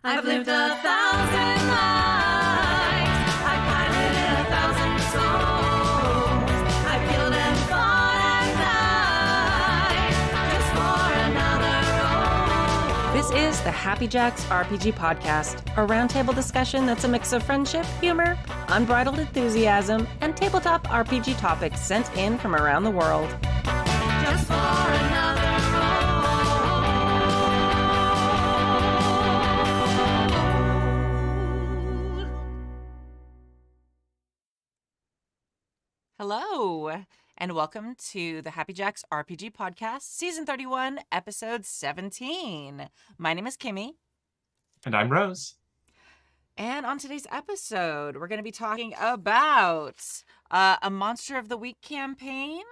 I've lived 1,000 lives. I've piloted 1,000 souls. I've killed and fought at night just for another role. This is the Happy Jacks RPG podcast, a roundtable discussion that's a mix of friendship, humor, unbridled enthusiasm, and tabletop RPG topics sent in from around the world. Just for another role. Hello, and welcome to the Happy Jacks RPG podcast, season 31, episode 17. My name is Kimmy. And I'm Rose. And on today's episode, we're going to be talking about a Monster of the Week campaign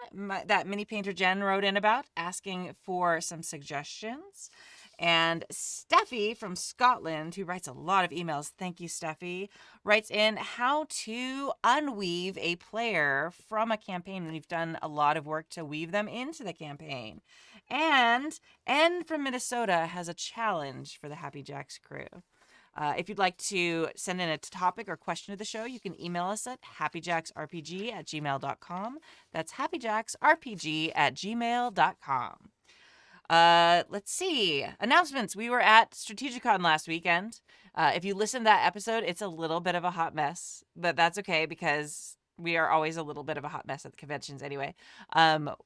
that Mini Painter Jen wrote in about, asking for some suggestions. And Steffi from Scotland, who writes a lot of emails, thank you, Steffi, writes in how to unweave a player from a campaign. And we've done a lot of work to weave them into the campaign. And N from Minnesota has a challenge for the Happy Jacks crew. If you'd like to send in a topic or question to the show, you can email us at happyjacksrpg@gmail.com. That's happyjacksrpg@gmail.com. Let's see. Announcements. We were at Strategicon last weekend. If you listen to that episode, it's a little bit of a hot mess, but that's okay because we are always a little bit of a hot mess at the conventions anyway.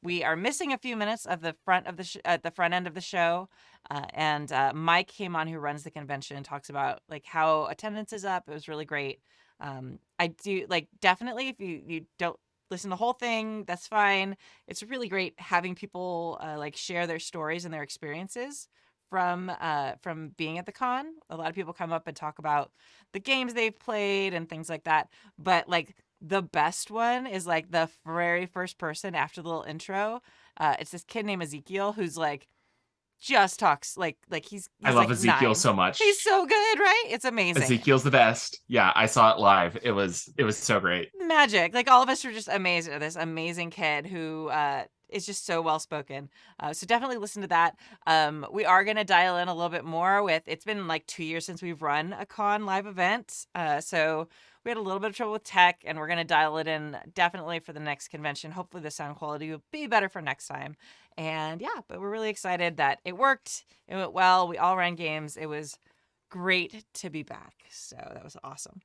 We are missing a few minutes of the front of the front end of the show. And Mike came on, who runs the convention, and talks about like how attendance is up. It was really great. I do definitely, if you don't listen to the whole thing, that's fine. It's really great having people share their stories and their experiences from being at the con. A lot of people come up and talk about the games they've played and things like that. But the best one is the very first person after the little intro. It's this kid named Ezekiel who's just talks he's I love Ezekiel 9. so much. He's so good, right? It's amazing. Ezekiel's the best. Yeah, I saw it live. It was so great. Magic. All of us are just amazed at this amazing kid who is just so well spoken. So definitely listen to that. We are going to dial in a little bit more with, it's been 2 years since we've run a con live event. So we had a little bit of trouble with tech, and we're going to dial it in definitely for the next convention. Hopefully the sound quality will be better for next time. And yeah, but we're really excited that it worked. It went well. We all ran games. It was great to be back. So that was awesome.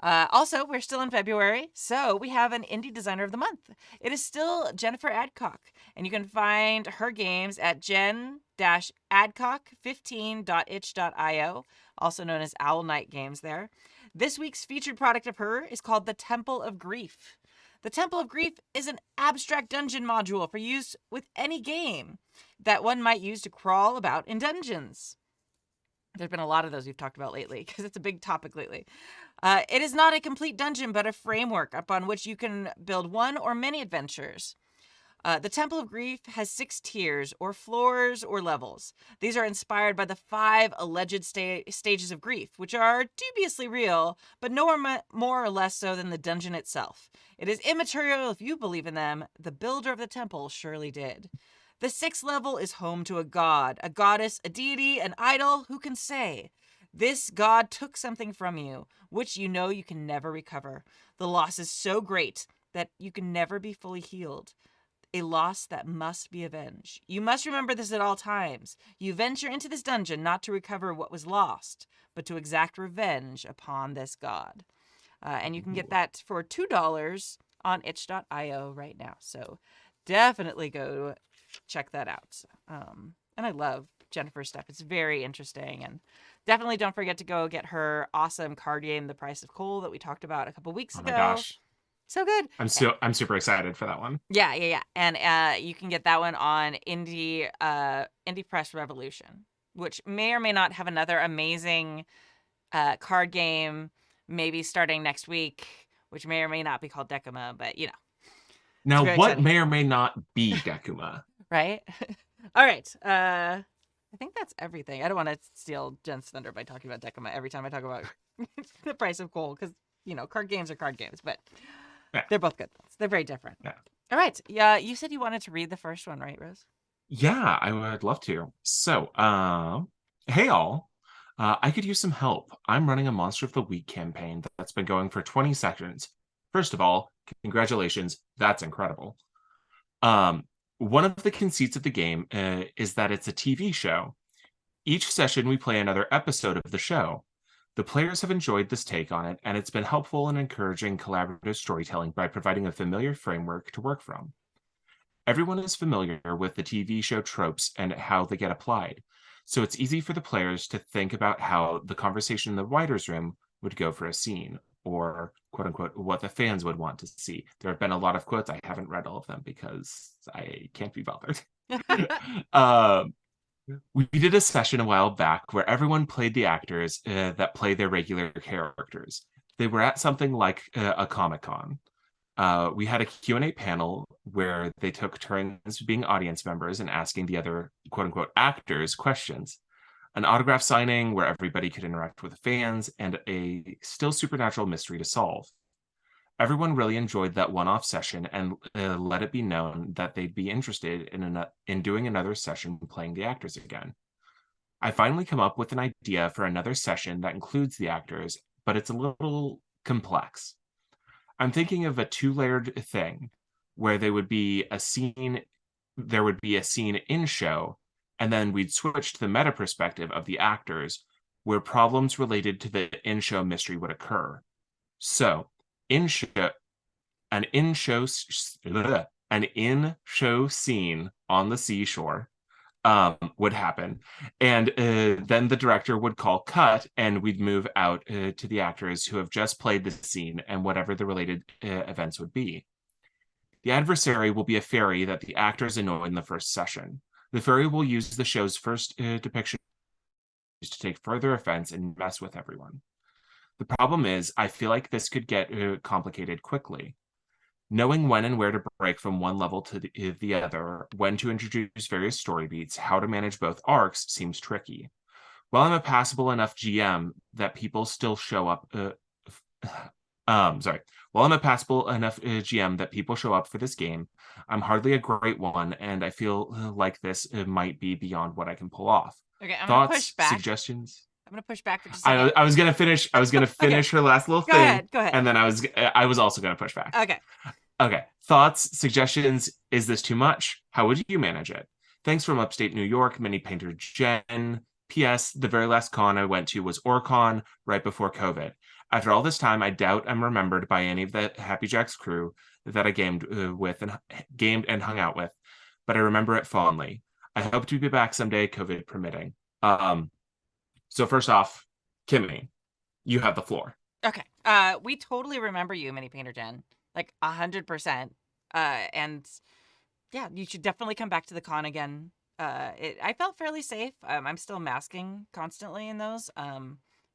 Also, we're still in February, so we have an Indie Designer of the Month. It is still Jennifer Adcock, and you can find her games at jen-adcock15.itch.io, also known as Owl Night Games there. This week's featured product of her is called the Temple of Grief. The Temple of Grief is an abstract dungeon module for use with any game that one might use to crawl about in dungeons. There's been a lot of those we've talked about lately because it's a big topic lately. It is not a complete dungeon, but a framework upon which you can build one or many adventures. The Temple of Grief has 6 tiers, or floors, or levels. These are inspired by the 5 alleged stages of grief, which are dubiously real, but no more or less so than the dungeon itself. It is immaterial if you believe in them. The builder of the temple surely did. The 6th level is home to a god, a goddess, a deity, an idol. Who can say? This god took something from you, which you know you can never recover. The loss is so great that you can never be fully healed. A loss that must be avenged. You must remember this at all times. You venture into this dungeon not to recover what was lost, but to exact revenge upon this god. And you can get that for $2 on itch.io right now. So definitely go check that out. And I love Jennifer's stuff. It's very interesting. And definitely don't forget to go get her awesome card game, The Price of Coal, that we talked about a couple weeks ago. Oh my gosh. So good. I'm super excited for that one. Yeah. And you can get that one on Indie Press Revolution, which may or may not have another amazing card game, maybe starting next week, which may or may not be called Decuma, but Now, what exciting. may or may not be Decuma? Right? All right. I think that's everything. I don't want to steal Jen's thunder by talking about Decuma every time I talk about The Price of Coal, because, card games are card games, but yeah. They're both good. They're very different. Yeah. All right. Yeah, you said you wanted to read the first one, right, Rose? Yeah, I would love to. So, hey all. I could use some help. I'm running a Monster of the Week campaign that's been going for 20 sessions. First of all, congratulations. That's incredible. Um, One of the conceits of the game is that it's a TV show. Each session, we play another episode of the show. The players have enjoyed this take on it, and it's been helpful in encouraging collaborative storytelling by providing a familiar framework to work from. Everyone is familiar with the TV show tropes and how they get applied, so it's easy for the players to think about how the conversation in the writer's room would go for a scene, or quote unquote, what the fans would want to see. There have been a lot of quotes. I haven't read all of them because I can't be bothered. um, we did a session a while back where everyone played the actors that play their regular characters. They were at something like a Comic-Con. We had a Q&A panel where they took turns being audience members and asking the other quote-unquote actors questions. An autograph signing where everybody could interact with the fans, and a still supernatural mystery to solve. Everyone really enjoyed that one-off session and let it be known that they'd be interested in doing another session playing the actors again. I finally come up with an idea for another session that includes the actors, but it's a little complex. I'm thinking of a two-layered thing where there would be a scene in show, and then we'd switch to the meta perspective of the actors where problems related to the in-show mystery would occur. So, an in-show scene on the seashore would happen, and then the director would call cut, and we'd move out to the actors who have just played the scene and whatever the related events would be. The adversary will be a fairy that the actors annoy in the first session. The fairy will use the show's first depiction to take further offense and mess with everyone. The problem is, I feel like this could get complicated quickly. Knowing when and where to break from one level to the other, when to introduce various story beats, how to manage both arcs seems tricky. While I'm a passable enough GM that people still show up, While I'm a passable enough GM that people show up for this game, I'm hardly a great one, and I feel like this might be beyond what I can pull off. Okay, I'm gonna push Thoughts, back. suggestions? I'm gonna push back for just a second. I was gonna finish. I was gonna finish her last little Go thing. ahead, go ahead. And then I was also gonna push back. Okay. Okay. Thoughts, suggestions? Is this too much? How would you manage it? Thanks from upstate New York, Mini Painter Jen. P.S. The very last con I went to was OrCon right before COVID. After all this time, I doubt I'm remembered by any of the Happy Jacks crew that I gamed and hung out with, but I remember it fondly. I hope to be back someday, COVID permitting. So first off, Kimmy, you have the floor. Okay. We totally remember you, Mini Painter Jen. Like 100%. And yeah, you should definitely come back to the con again. I felt fairly safe. I'm still masking constantly in those.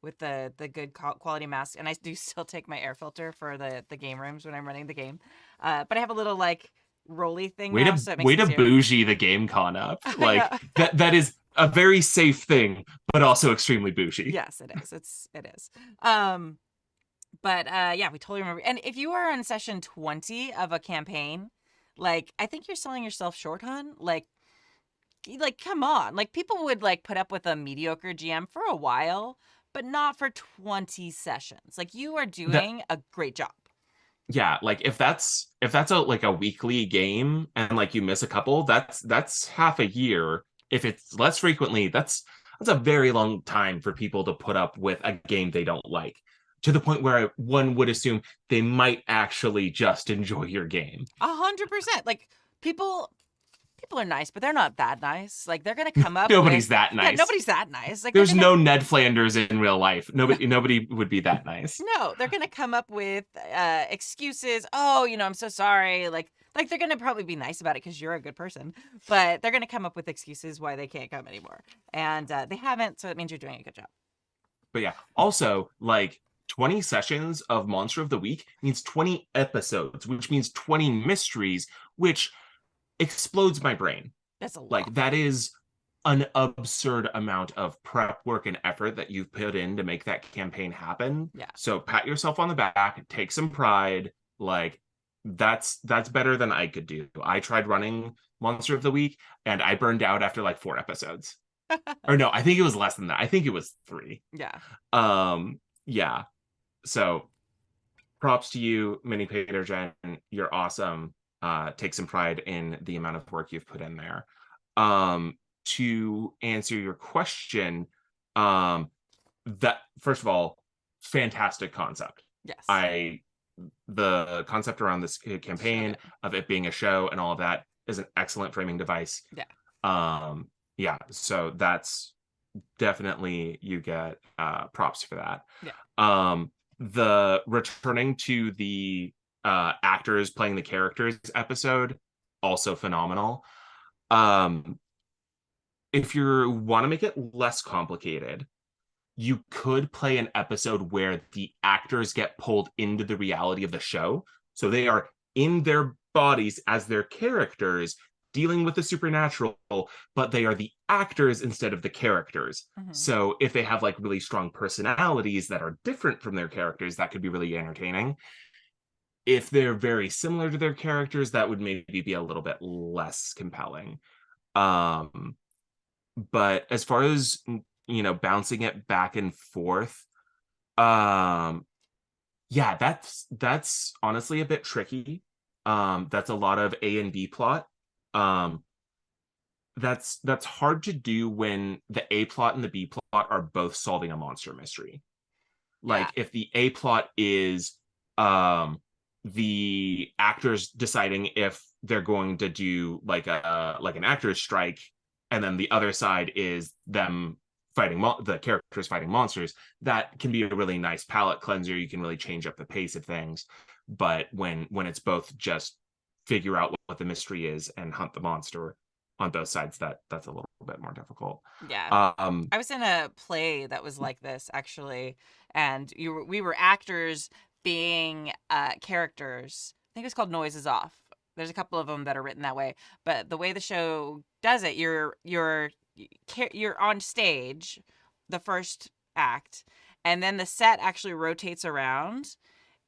With the good quality mask, and I do still take my air filter for the game rooms when I'm running the game. But I have a little like rolly thing now, so it makes way it to easier. bougie the game con up. Like that is a very safe thing, but also extremely bougie. Yes, it is. It is. But yeah, we totally remember. And if you are on session 20 of a campaign, like I think you're selling yourself short, hon. Like come on. Like people would like put up with a mediocre GM for a while, but not for 20 sessions. Like you are doing a great job. Yeah, like if that's a weekly game and like you miss a couple, that's half a year. If it's less frequently, that's a very long time for people to put up with a game they don't like, to the point where one would assume they might actually just enjoy your game. 100%. Like people are nice, but they're not that nice. Like they're gonna come up. Nobody's that nice. Yeah, nobody's that nice. Like there's no Ned Flanders in real life. Nobody would be that nice. No, they're gonna come up with excuses. Oh, I'm so sorry. Like they're gonna probably be nice about it because you're a good person, but they're gonna come up with excuses why they can't come anymore, and they haven't. So it means you're doing a good job. But yeah, also like 20 sessions of Monster of the Week means 20 episodes, which means 20 mysteries, which explodes my brain. That's a lot. Like that is an absurd amount of prep work and effort that you've put in to make that campaign happen. Yeah. So pat yourself on the back, take some pride. Like that's better than I could do. I tried running Monster of the Week and I burned out after like 4 episodes. Or no, I think it was less than that. I think it was 3. Yeah. Yeah. So props to you, Mini Pater Jen. You're awesome. Take some pride in the amount of work you've put in there. To answer your question, that first of all, fantastic concept. Yes. The concept around this campaign So of it being a show and all of that is an excellent framing device. yeah. Yeah, so that's definitely, you get props for that. Yeah. The returning to the actors playing the characters episode, also phenomenal. If you want to make it less complicated, you could play an episode where the actors get pulled into the reality of the show. So they are in their bodies as their characters dealing with the supernatural, but they are the actors instead of the characters. Mm-hmm. So if they have like really strong personalities that are different from their characters, that could be really entertaining. If they're very similar to their characters, that would maybe be a little bit less compelling. But as far as, bouncing it back and forth, um yeah, that's honestly a bit tricky. That's a lot of A and B plot. um that's hard to do when the A plot and the B plot are both solving a monster mystery. Yeah. Like if the A plot is the actors deciding if they're going to do like an actors strike, and then the other side is them fighting the characters fighting monsters, that can be a really nice palate cleanser. You can really change up the pace of things. But when it's both just figure out what the mystery is and hunt the monster on both sides, that's a little bit more difficult. Yeah. I was in a play that was like this actually, and we were actors being characters. I think it's called Noises Off. There's a couple of them that are written that way, but the way the show does it, you're on stage, the first act, and then the set actually rotates around,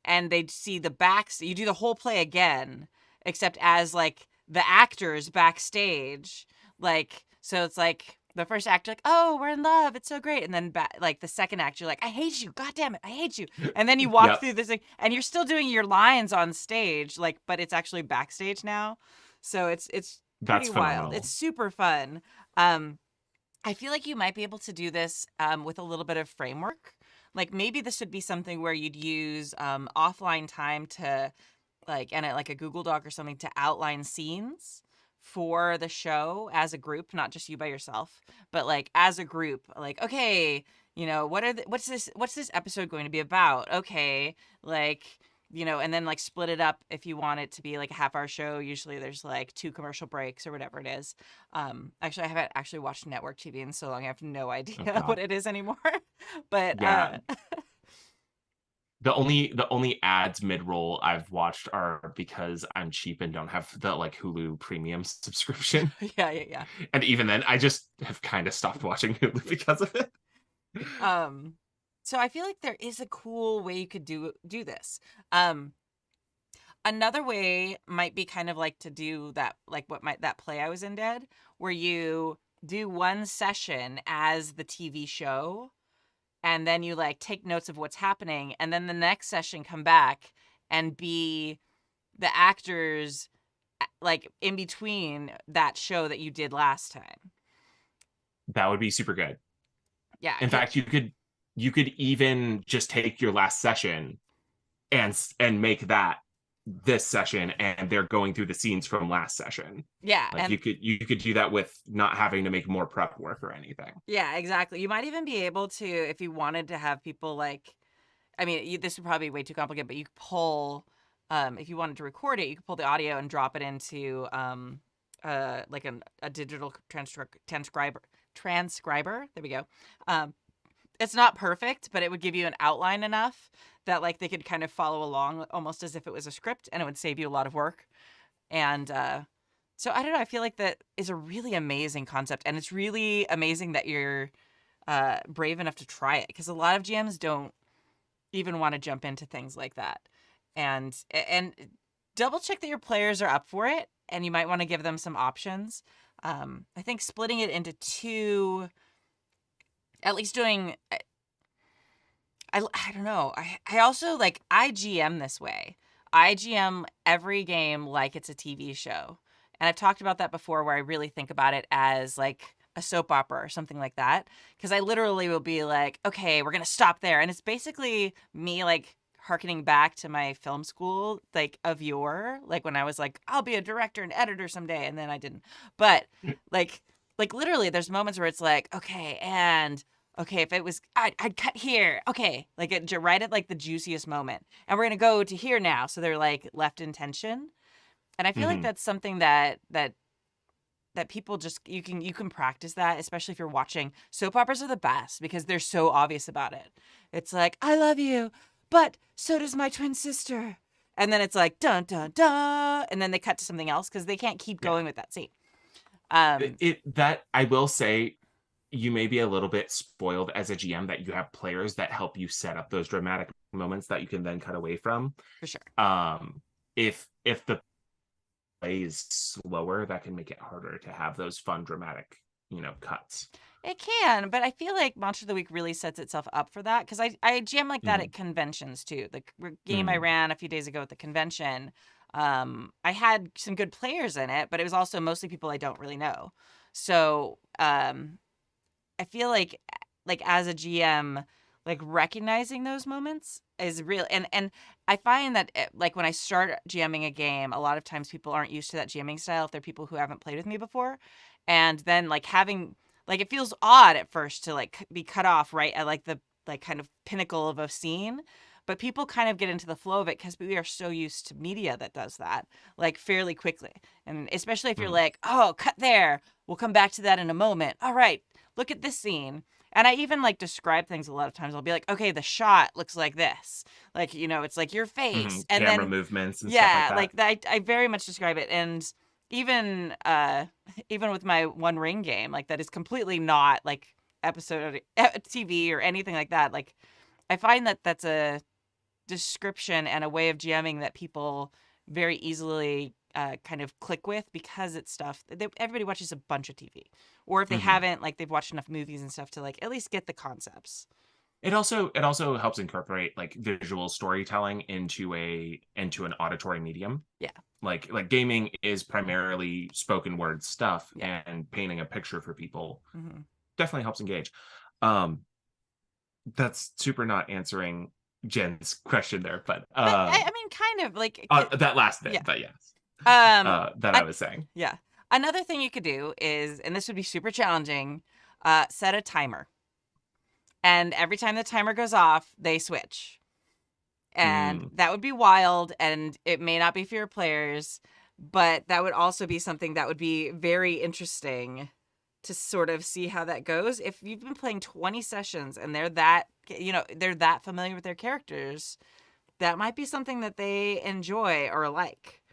and they see the backs. You do the whole play again, except as like the actors backstage. Like, so it's like the first act, you're like, oh, we're in love, it's so great, and then like the second act, you're like, I hate you, god damn it, I hate you, and then you walk Yep. through this thing, and you're still doing your lines on stage, like, but it's actually backstage now. So it's pretty That's wild. phenomenal. It's super fun. I feel like you might be able to do this with a little bit of framework. Like maybe this would be something where you'd use offline time to like a Google Doc or something to outline scenes for the show as a group, not just you by yourself, but like as a group. Like, okay, what's this episode going to be about? Okay, like, and then like split it up if you want it to be like a half-hour show. Usually there's like 2 commercial breaks or whatever it is. Actually, I haven't actually watched network TV in so long. I have no idea what it is anymore. But Yeah. The only ads mid-roll I've watched are because I'm cheap and don't have the like Hulu premium subscription. yeah. And even then, I just have kind of stopped watching Hulu because of it. So I feel like there is a cool way you could do this. Another way might be kind of like to do that, like that play I was in did, where you do one session as the TV show, and then you like take notes of what's happening, and then the next session come back and be the actors like in between that show that you did last time. That would be super good. Yeah. In fact, you could even just take your last session and make that this session, and they're going through the scenes from last session. Yeah, Like and you could do that with not having to make more prep work or anything. yeah, exactly. You might even be able to, if you wanted to have people like, I mean, this would probably be way too complicated, but you could pull, if you wanted to record it, you could pull the audio and drop it into like a digital transcriber. There we go. It's not perfect, but it would give you an outline enough that like they could kind of follow along almost as if it was a script, and it would save you a lot of work. And so I don't know, I feel like that is a really amazing concept, and it's really amazing that you're brave enough to try it, because a lot of GMs don't even want to jump into things like that. And double check that your players are up for it. and you might want to give them some options. I think splitting it into two, at least doing, I don't know. I also like, I GM this way. I GM every game like it's a TV show. And I've talked about that before, where I really think about it as like a soap opera or something like that. Because I literally will be like, okay, we're going to stop there. And it's basically me like harkening back to my film school, like of yore, like when I was like, I'll be a director and editor someday. And then I didn't. But like literally there's moments where it's like, okay, and okay, if it was, I'd cut here. Okay, like right at like the juiciest moment, and we're gonna go to here now. So they're like left in tension, and I feel like that's something that people just you can practice that, especially if you're watching soap operas are the best because they're so obvious about it. It's like, I love you, but so does my twin sister, and then it's like dun dun dun, and then they cut to something else because they can't keep going with that scene. That I will say, you may be a little bit spoiled as a GM that you have players that help you set up those dramatic moments that you can then cut away from. For sure. If the play is slower, that can make it harder to have those fun dramatic, cuts. It can, but I feel like Monster of the Week really sets itself up for that because I jam like that at conventions too. The game I ran a few days ago at the convention, I had some good players in it, but it was also mostly people I don't really know. So I feel like as a GM, like recognizing those moments is real. And I find that like when I start GMing a game, a lot of times people aren't used to that GMing style if they're people who haven't played with me before. And then like having, like it feels odd at first to like be cut off right at like the like kind of pinnacle of a scene. But people kind of get into the flow of it because we are so used to media that does that like fairly quickly. And especially if you're like, oh, cut there. We'll come back to that in a moment. All right, look at this scene. And I even like describe things a lot of times. I'll be like, okay, the shot looks like this. Like, it's like your face. And camera then movements and stuff like that. I very much describe it. And even even with my One Ring game, like that is completely not like episode TV or anything like that. Like I find that that's a description and a way of GMing that people very easily kind of click with because it's stuff everybody watches a bunch of TV, or if they haven't, like they've watched enough movies and stuff to like at least get the concepts. It also helps incorporate like visual storytelling into an auditory medium. Yeah. Like gaming is primarily spoken word stuff, and painting a picture for people definitely helps engage. That's super not answering Jen's question there, but I mean, kind of like that last bit, but yes. I was saying. Yeah. Another thing you could do is, and this would be super challenging, set a timer. And every time the timer goes off, they switch. And that would be wild, and it may not be for your players, but that would also be something that would be very interesting to sort of see how that goes. If you've been playing 20 sessions and they're that familiar with their characters, that might be something that they enjoy or like.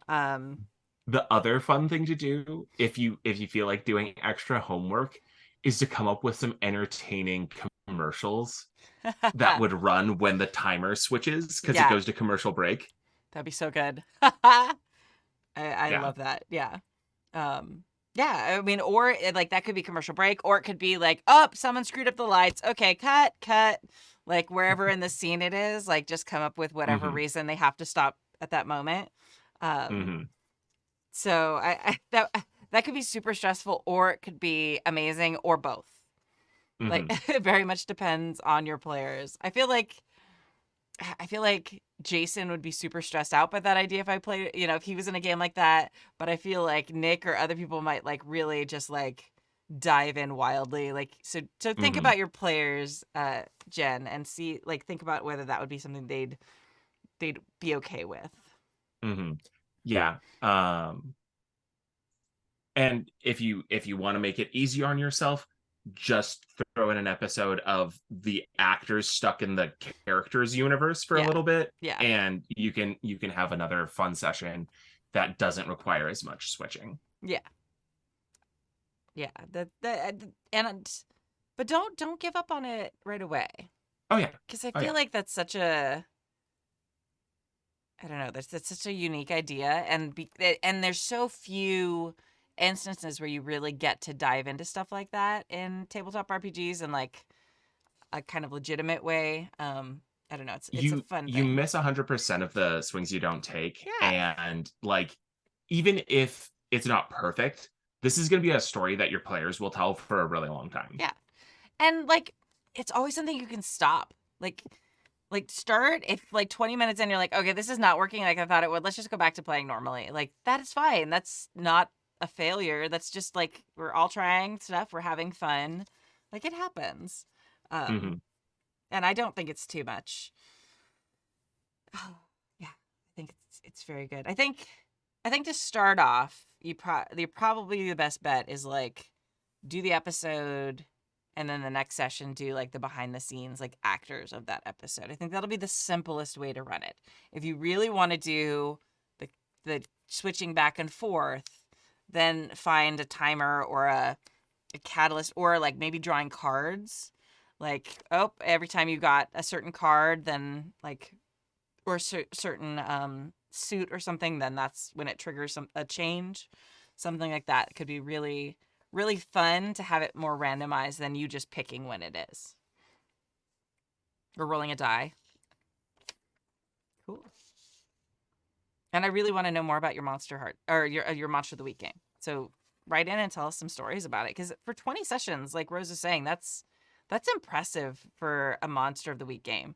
The other fun thing to do, if you feel like doing extra homework, is to come up with some entertaining commercials that would run when the timer switches, because it goes to commercial break. That'd be so good. I love that. Yeah. I mean, or like that could be commercial break, or it could be like, oh, someone screwed up the lights. Okay, cut. Like wherever in the scene it is, like just come up with whatever reason they have to stop at that moment. So I that could be super stressful, or it could be amazing, or both. Like it very much depends on your players. I feel like Jason would be super stressed out by that idea if I played, if he was in a game like that. But I feel like Nick or other people might like really just like dive in wildly. Like so think about your players, Jen, and see think about whether that would be something they'd be okay with. Yeah. And if you want to make it easier on yourself, just throw in an episode of the actors stuck in the characters universe for a little bit, and you can have another fun session that doesn't require as much switching. But don't give up on it right away. Oh yeah, because I feel like that's such a I don't know. That's such a unique idea, and there's so few instances where you really get to dive into stuff like that in tabletop RPGs in like a kind of legitimate way. I don't know. It's a fun You thing. miss 100% of the swings you don't take, Yeah. and like even if it's not perfect, this is going to be a story that your players will tell for a really long time. Yeah. And like it's always something you can stop. Like start if like 20 minutes in you're like, okay, this is not working like I thought it would. Let's just go back to playing normally. Like that is fine. That's not a failure. That's just like we're all trying stuff. We're having fun. Like it happens. Hmm. And I don't think it's too much. Oh, yeah. I think it's very good. I think to start off, probably the best bet is like do the episode and then the next session do like the behind the scenes like actors of that episode. I think that'll be the simplest way to run it. If you really want to do the switching back and forth, then find a timer or a catalyst or like maybe drawing cards. Like, oh, every time you got a certain card, then like or certain suit or something, then that's when it triggers a change. Something like that could be really really fun to have it more randomized than you just picking when it is or rolling a die. Cool. And I really want to know more about your Monster Heart or your Monster of the Week game. So write in and tell us some stories about it because for 20 sessions, like Rose is saying, that's impressive for a Monster of the Week game.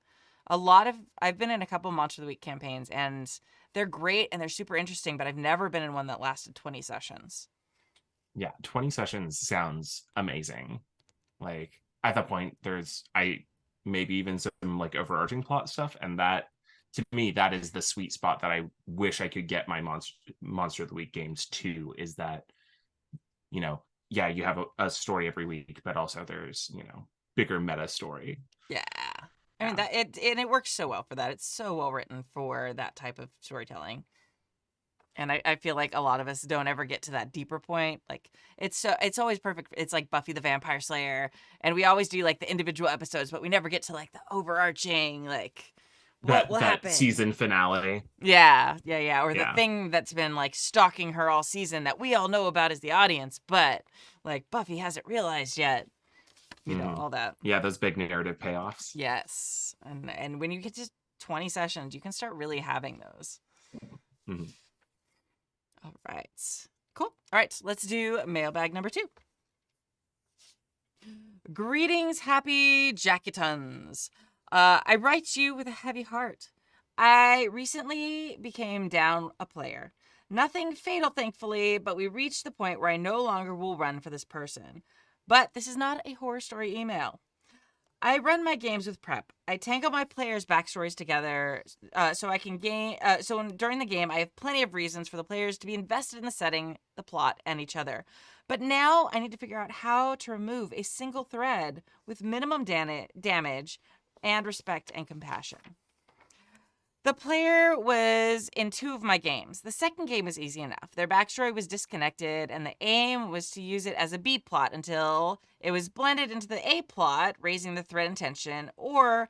I've been in a couple Monster of the Week campaigns and they're great and they're super interesting, but I've never been in one that lasted 20 sessions. Yeah, 20 sessions sounds amazing. Like at that point, there's maybe even some like overarching plot stuff, and that to me that is the sweet spot that I wish I could get my Monster of the Week games to. Is that yeah, you have a story every week, but also there's bigger meta story. Yeah. I mean Yeah. it works so well for that. It's so well written for that type of storytelling. And I feel like a lot of us don't ever get to that deeper point. Like it's always perfect. It's like Buffy the Vampire Slayer, and we always do like the individual episodes, but we never get to like the overarching like what will That happen. season finale. Yeah, yeah, yeah. Or the Yeah. thing that's been like stalking her all season that we all know about as the audience, but like Buffy hasn't realized yet. Mhm. All that. Yeah, those big narrative payoffs. Yes, and when you get to 20 sessions, you can start really having those. Mhm. All right. Cool. All right, let's do mailbag number 2. Greetings, happy Jacketons. I write you with a heavy heart. I recently became down a player. Nothing fatal, thankfully, but we reached the point where I no longer will run for this person. But this is not a horror story email. I run my games with prep. I tangle my players' backstories together so I can gain. During the game, I have plenty of reasons for the players to be invested in the setting, the plot, and each other. But now I need to figure out how to remove a single thread with minimum damage and respect and compassion. The player was in 2 of my games. The second game was easy enough. Their backstory was disconnected, and the aim was to use it as a B plot until it was blended into the A plot, raising the threat and tension, one,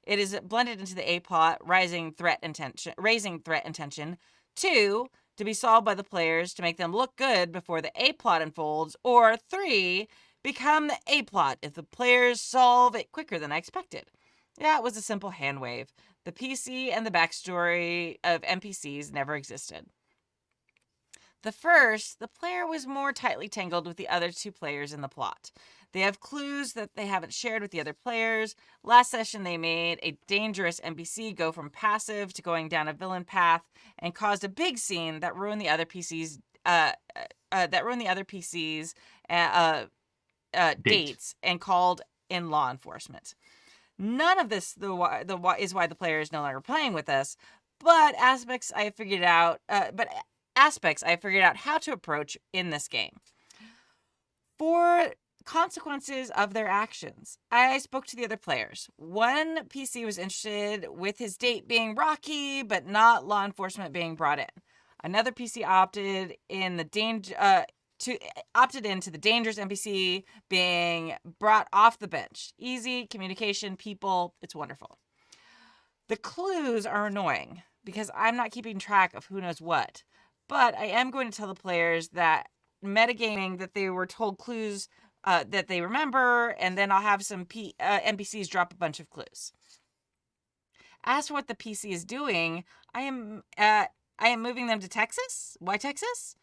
it is blended into the A plot, raising threat and tension. 2, to be solved by the players to make them look good before the A plot unfolds, or 3, become the A plot if the players solve it quicker than I expected. Yeah, it was a simple hand wave. The PC and the backstory of NPCs never existed. The first, the player was more tightly tangled with the other 2 players in the plot. They have clues that they haven't shared with the other players. Last session, they made a dangerous NPC go from passive to going down a villain path and caused a big scene that ruined the other PCs. Date. Dates and called in law enforcement. None of this is why the player is no longer playing with us, but aspects I have figured out. How to approach in this game. For consequences of their actions, I spoke to the other players. One PC was interested with his date being rocky, but not law enforcement being brought in. Another PC opted into the dangerous NPC being brought off the bench. Easy communication, people, it's wonderful. The clues are annoying because I'm not keeping track of who knows what. But I am going to tell the players that metagaming that they were told clues that they remember, and then I'll have some NPCs drop a bunch of clues. As for what the PC is doing, I am moving them to Texas. Why Texas?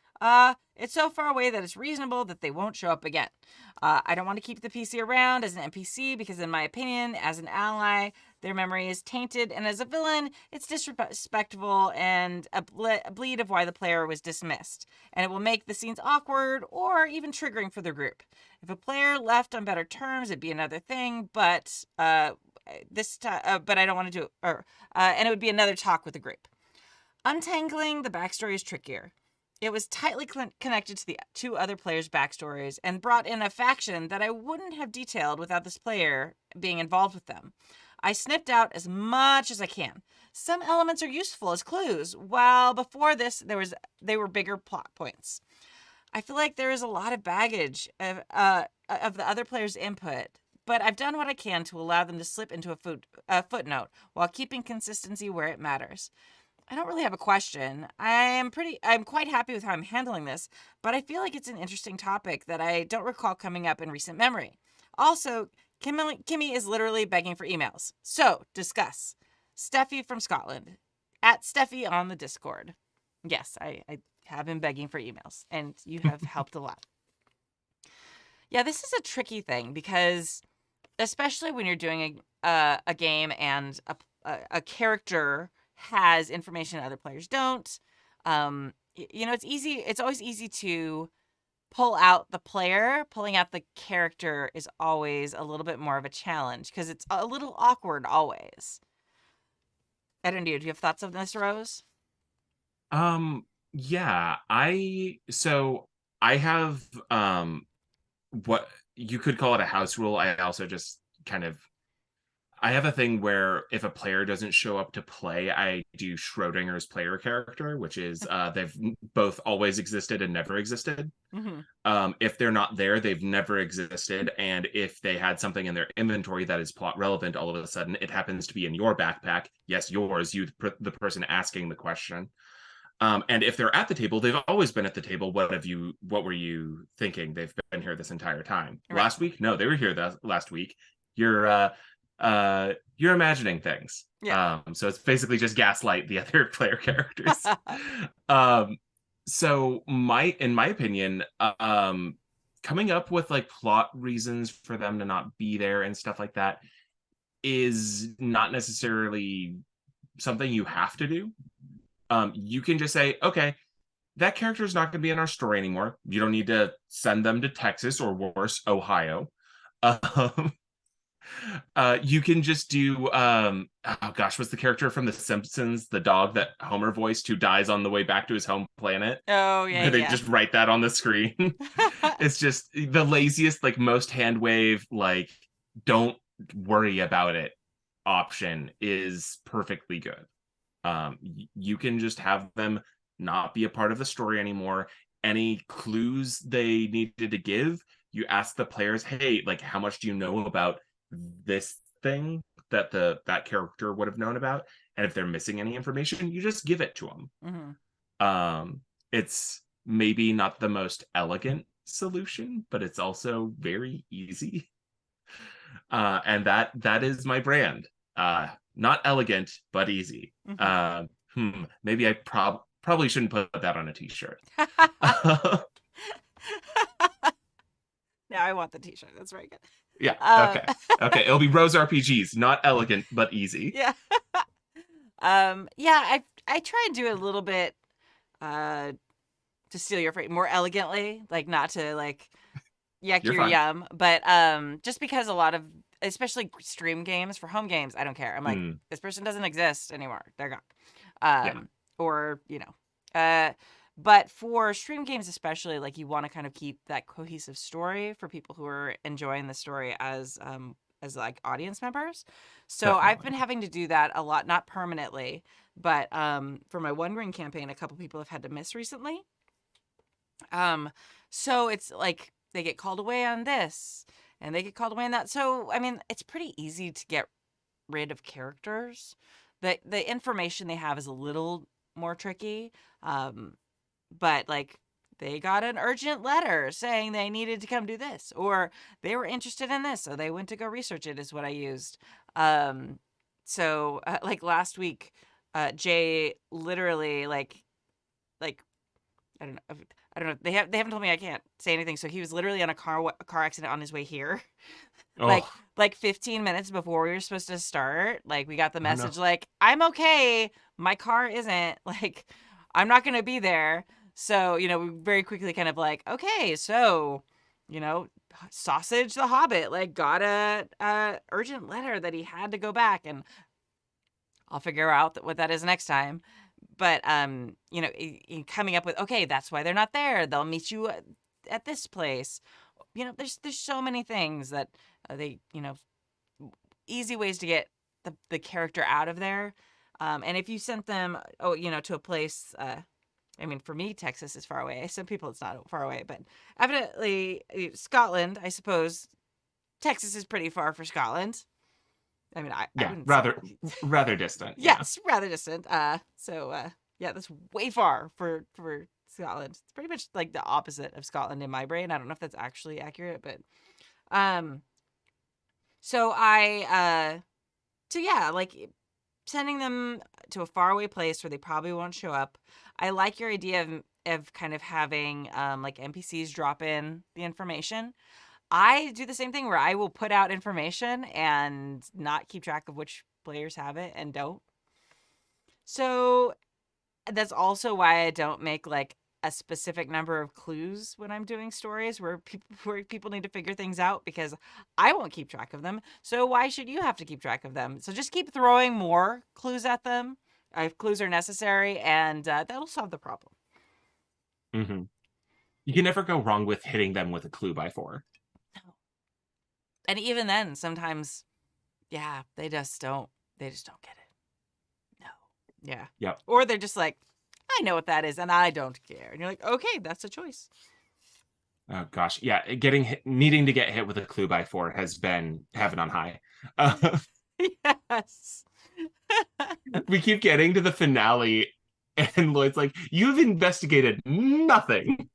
It's so far away that it's reasonable that they won't show up again. I don't want to keep the PC around as an NPC because, in my opinion, as an ally, their memory is tainted, and as a villain, it's disrespectful and a bleed of why the player was dismissed, and it will make the scenes awkward or even triggering for the group. If a player left on better terms, it'd be another thing, but but I don't want to do it, and it would be another talk with the group. Untangling the backstory is trickier. It was tightly connected to the two other players' backstories and brought in a faction that I wouldn't have detailed without this player being involved with them. I snipped out as much as I can. Some elements are useful as clues, while before this they were bigger plot points. I feel like there is a lot of baggage of the other player's input, but I've done what I can to allow them to slip into a footnote while keeping consistency where it matters. I don't really have a question. I'm quite happy with how I'm handling this, but I feel like it's an interesting topic that I don't recall coming up in recent memory. Also, Kimmy is literally begging for emails. So, discuss. Steffi from Scotland. At Steffi on the Discord. Yes, I have been begging for emails, and you have helped a lot. Yeah, this is a tricky thing because, especially when you're doing a game and a character has information other players don't. It's easy. It's always easy to pull out the player. Pulling out the character is always a little bit more of a challenge because it's a little awkward always. I don't know. Do you have thoughts on this, Rose? Yeah, I have what you could call it a house rule. I also just kind of I have a thing where if a player doesn't show up to play, I do Schrodinger's player character, which is they've both always existed and never existed. Mm-hmm. If they're not there, they've never existed. And if they had something in their inventory that is plot relevant, all of a sudden it happens to be in your backpack. Yes, yours, you, the person asking the question. And if they're at the table, they've always been at the table. What were you thinking? They've been here this entire time. Right. Last week? No, they were here last week. You're imagining things. Yeah. So it's basically just gaslight the other player characters. So in my opinion, coming up with like plot reasons for them to not be there and stuff like that is not necessarily something you have to do. You can just say, okay, that character is not going to be in our story anymore. You don't need to send them to Texas or worse, Ohio. You can just do oh gosh, what's the character from The Simpsons, the dog that Homer voiced who dies on the way back to his home planet? Oh yeah. They Yeah. just write that on the screen. It's just the laziest, like most hand wave, like don't worry about it option is perfectly good. You can just have them not be a part of the story anymore. Any clues they needed to give, you ask the players, hey, like how much do you know about this thing that that character would have known about? And if they're missing any information, you just give it to them. Mm-hmm. It's maybe not the most elegant solution, but it's also very easy. And that is my brand. Not elegant, but easy. Mm-hmm. Maybe I probably shouldn't put that on a t-shirt. Now I want the t-shirt. That's very good. Yeah. Okay. It'll be Rose RPGs, not elegant but easy. Yeah. Yeah. I try and do it a little bit, to steal your phrase, more elegantly, like not to like yuck You're your fine. yum, but just because a lot of, especially stream games for home games, I don't care. I'm like, this person doesn't exist anymore. They're gone. Yeah. Or but for stream games especially, like you want to kind of keep that cohesive story for people who are enjoying the story as like audience members. So I've Definitely. been having to do that a lot, not permanently, but for my One Ring campaign, a couple people have had to miss recently. So it's like they get called away on this and they get called away on that. So I mean, it's pretty easy to get rid of characters, the information they have is a little more tricky. But like they got an urgent letter saying they needed to come do this, or they were interested in this, so they went to go research it. Is what I used. Like last week, Jay literally like I don't know. I don't know. They haven't told me I can't say anything. So he was literally on a car accident on his way here. like Oh, like 15 minutes before we were supposed to start. Like we got the oh no. message like I'm okay. My car isn't. Like I'm not going to be there. So, we very quickly kind of like, okay, so, Sausage the Hobbit like got a urgent letter that he had to go back, and I'll figure out what that is next time. But coming up with, okay, that's why they're not there. They'll meet you at this place. There's so many things that they easy ways to get the character out of there. And if you sent them to a place, I mean, for me, Texas is far away. Some people it's not far away, but evidently Scotland, I suppose. Texas is pretty far for Scotland. I mean, I Yeah, wouldn't rather distant. yes, rather distant. Yeah, that's way far for Scotland. It's pretty much like the opposite of Scotland in my brain. I don't know if that's actually accurate, but um, so like sending them to a faraway place where they probably won't show up. I like your idea of kind of having like NPCs drop in the information. I do the same thing where I will put out information and not keep track of which players have it and don't. So that's also why I don't make like a specific number of clues when I'm doing stories where people need to figure things out, because I won't keep track of them. So why should you have to keep track of them? So just keep throwing more clues at them if clues are necessary, and that'll solve the problem. Hmm. You can never go wrong with hitting them with a clue by 4. And even then, sometimes, yeah, they just don't get it. No. Yeah. Yep. Or they're just like, I know what that is and I don't care. And you're like, okay, that's a choice. Oh gosh, yeah. Needing to get hit with a clue by 4 has been heaven on high. Yes. We keep getting to the finale, and Lloyd's like, "You've investigated nothing."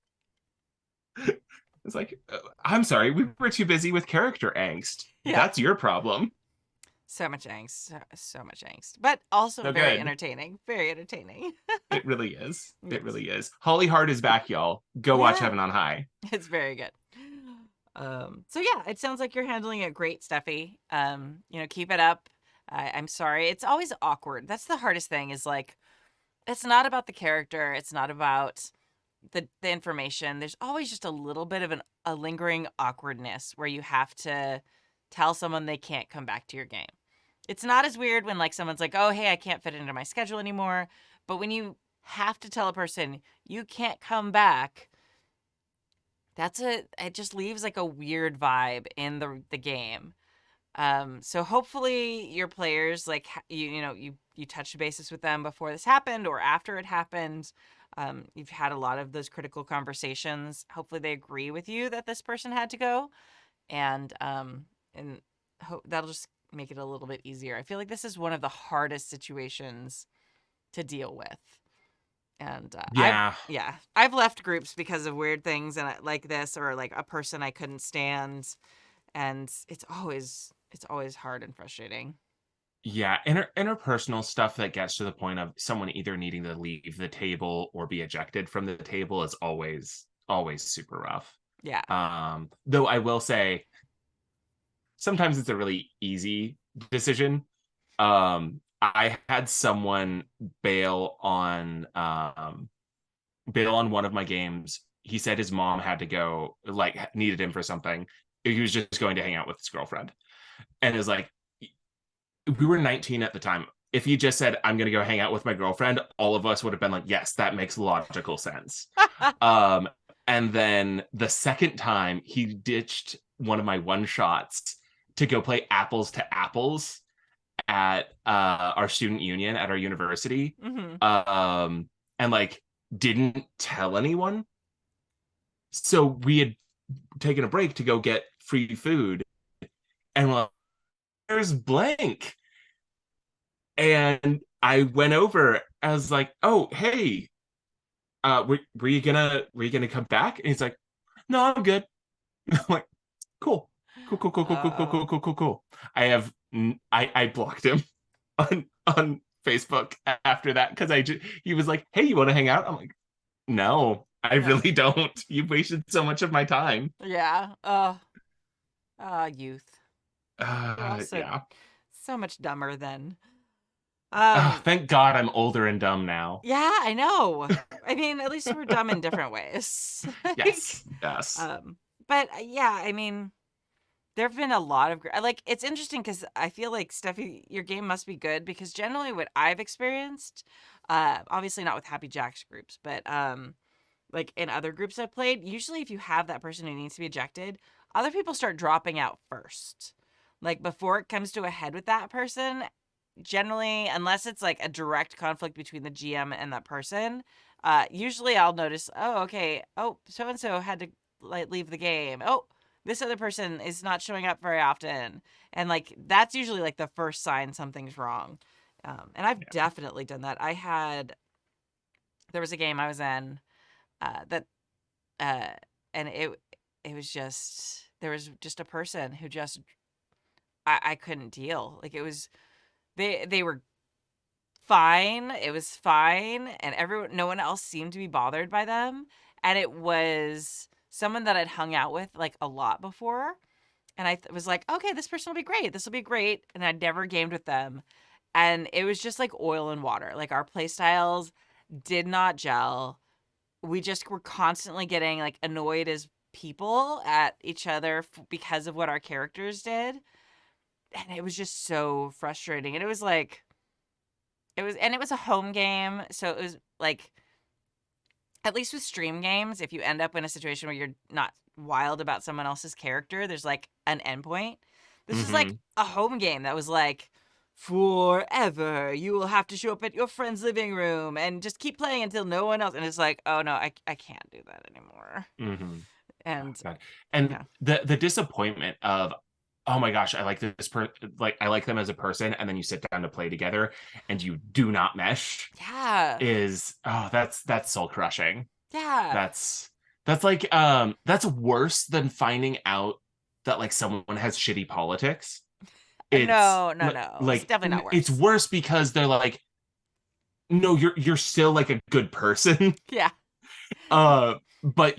It's like, I'm sorry, we were too busy with character angst. Yeah. That's your problem. So much angst. So much angst. But also So very good. entertaining. Very entertaining. It really is. Yes. It really is. Holly Hart is back, y'all. Go watch Yeah. Heaven on High. It's very good. So yeah, it sounds like you're handling it great, Steffi. Keep it up. I'm sorry. It's always awkward. That's the hardest thing, is like, it's not about the character. It's not about the information. There's always just a little bit of a lingering awkwardness where you have to tell someone they can't come back to your game. It's not as weird when like someone's like, oh, hey, I can't fit it into my schedule anymore. But when you have to tell a person you can't come back, it just leaves like a weird vibe in the game. So hopefully your players, like, you touched bases with them before this happened or after it happened. You've had a lot of those critical conversations. Hopefully they agree with you that this person had to go, and that'll just make it a little bit easier. I feel like this is one of the hardest situations to deal with. And Yeah. I've left groups because of weird things and like this, or like a person I couldn't stand, and it's always hard and frustrating. Yeah, interpersonal stuff that gets to the point of someone either needing to leave the table or be ejected from the table is always super rough. Yeah. Though I will say sometimes it's a really easy decision. I had someone bail on one of my games. He said his mom had to go, like, needed him for something. He was just going to hang out with his girlfriend. And it was like, we were 19 at the time. If he just said, I'm going to go hang out with my girlfriend, all of us would have been like, yes, that makes logical sense. And then the second time, he ditched one of my one shots to go play apples to apples at our student union at our university. Mm-hmm. And like didn't tell anyone. So we had taken a break to go get free food. And we're like, there's blank. And I went over. I was like, "Oh, hey, were you gonna come back?" And he's like, "No, I'm good." I'm like, "Cool, cool, cool, cool, cool, cool, cool, Oh, cool, cool, cool, cool." I blocked him on Facebook after that because he was like, "Hey, you want to hang out?" I'm like, "No, I no. really don't. You've wasted so much of my time." Yeah. Youth. We're all Yeah. so much dumber then. Um, Thank God I'm older and dumb now. yeah, I know. I mean, at least we're dumb in different ways. Like, Yes, yes. um, but yeah, I mean, there have been a lot of like it's interesting because I feel like Steffi, your game must be good because generally what I've experienced, obviously not with Happy Jacks groups, but like in other groups I've played, usually if you have that person who needs to be ejected, other people start dropping out first. Like before it comes to a head with that person, generally, unless it's like a direct conflict between the GM and that person, usually I'll notice, oh, okay, oh, so and so had to like leave the game. Oh, this other person is not showing up very often, and like that's usually like the first sign something's wrong. And I've Yeah. definitely done that. There was a game I was in that uh, and it was just there was just a person who just I couldn't deal. Like it was they were fine. It was fine, and everyone no one else seemed to be bothered by them. And it was someone that I'd hung out with like a lot before, and was like, okay, this person will be great. This will be great. And I'd never gamed with them, and it was just like oil and water. Like our play styles did not gel. We just were constantly getting like annoyed as people at each other because of what our characters did, and it was just so frustrating. And it was like it was a home game, so it was like at least with stream games, if you end up in a situation where you're not wild about someone else's character, there's like an endpoint. This was like Hmm. a home game that was like forever. You will have to show up at your friend's living room and just keep playing until no one else. And it's like, oh no, I can't do that anymore. Hmm. Oh, And God. And yeah, the disappointment of, oh my gosh, I like them as a person, and then you sit down to play together and you do not mesh yeah, is, oh, that's soul crushing. yeah. That's that's worse than finding out that like someone has shitty politics. It's No, no, no. It's like definitely not it's worse. worse because they're like, no, you're still like a good person. Yeah, But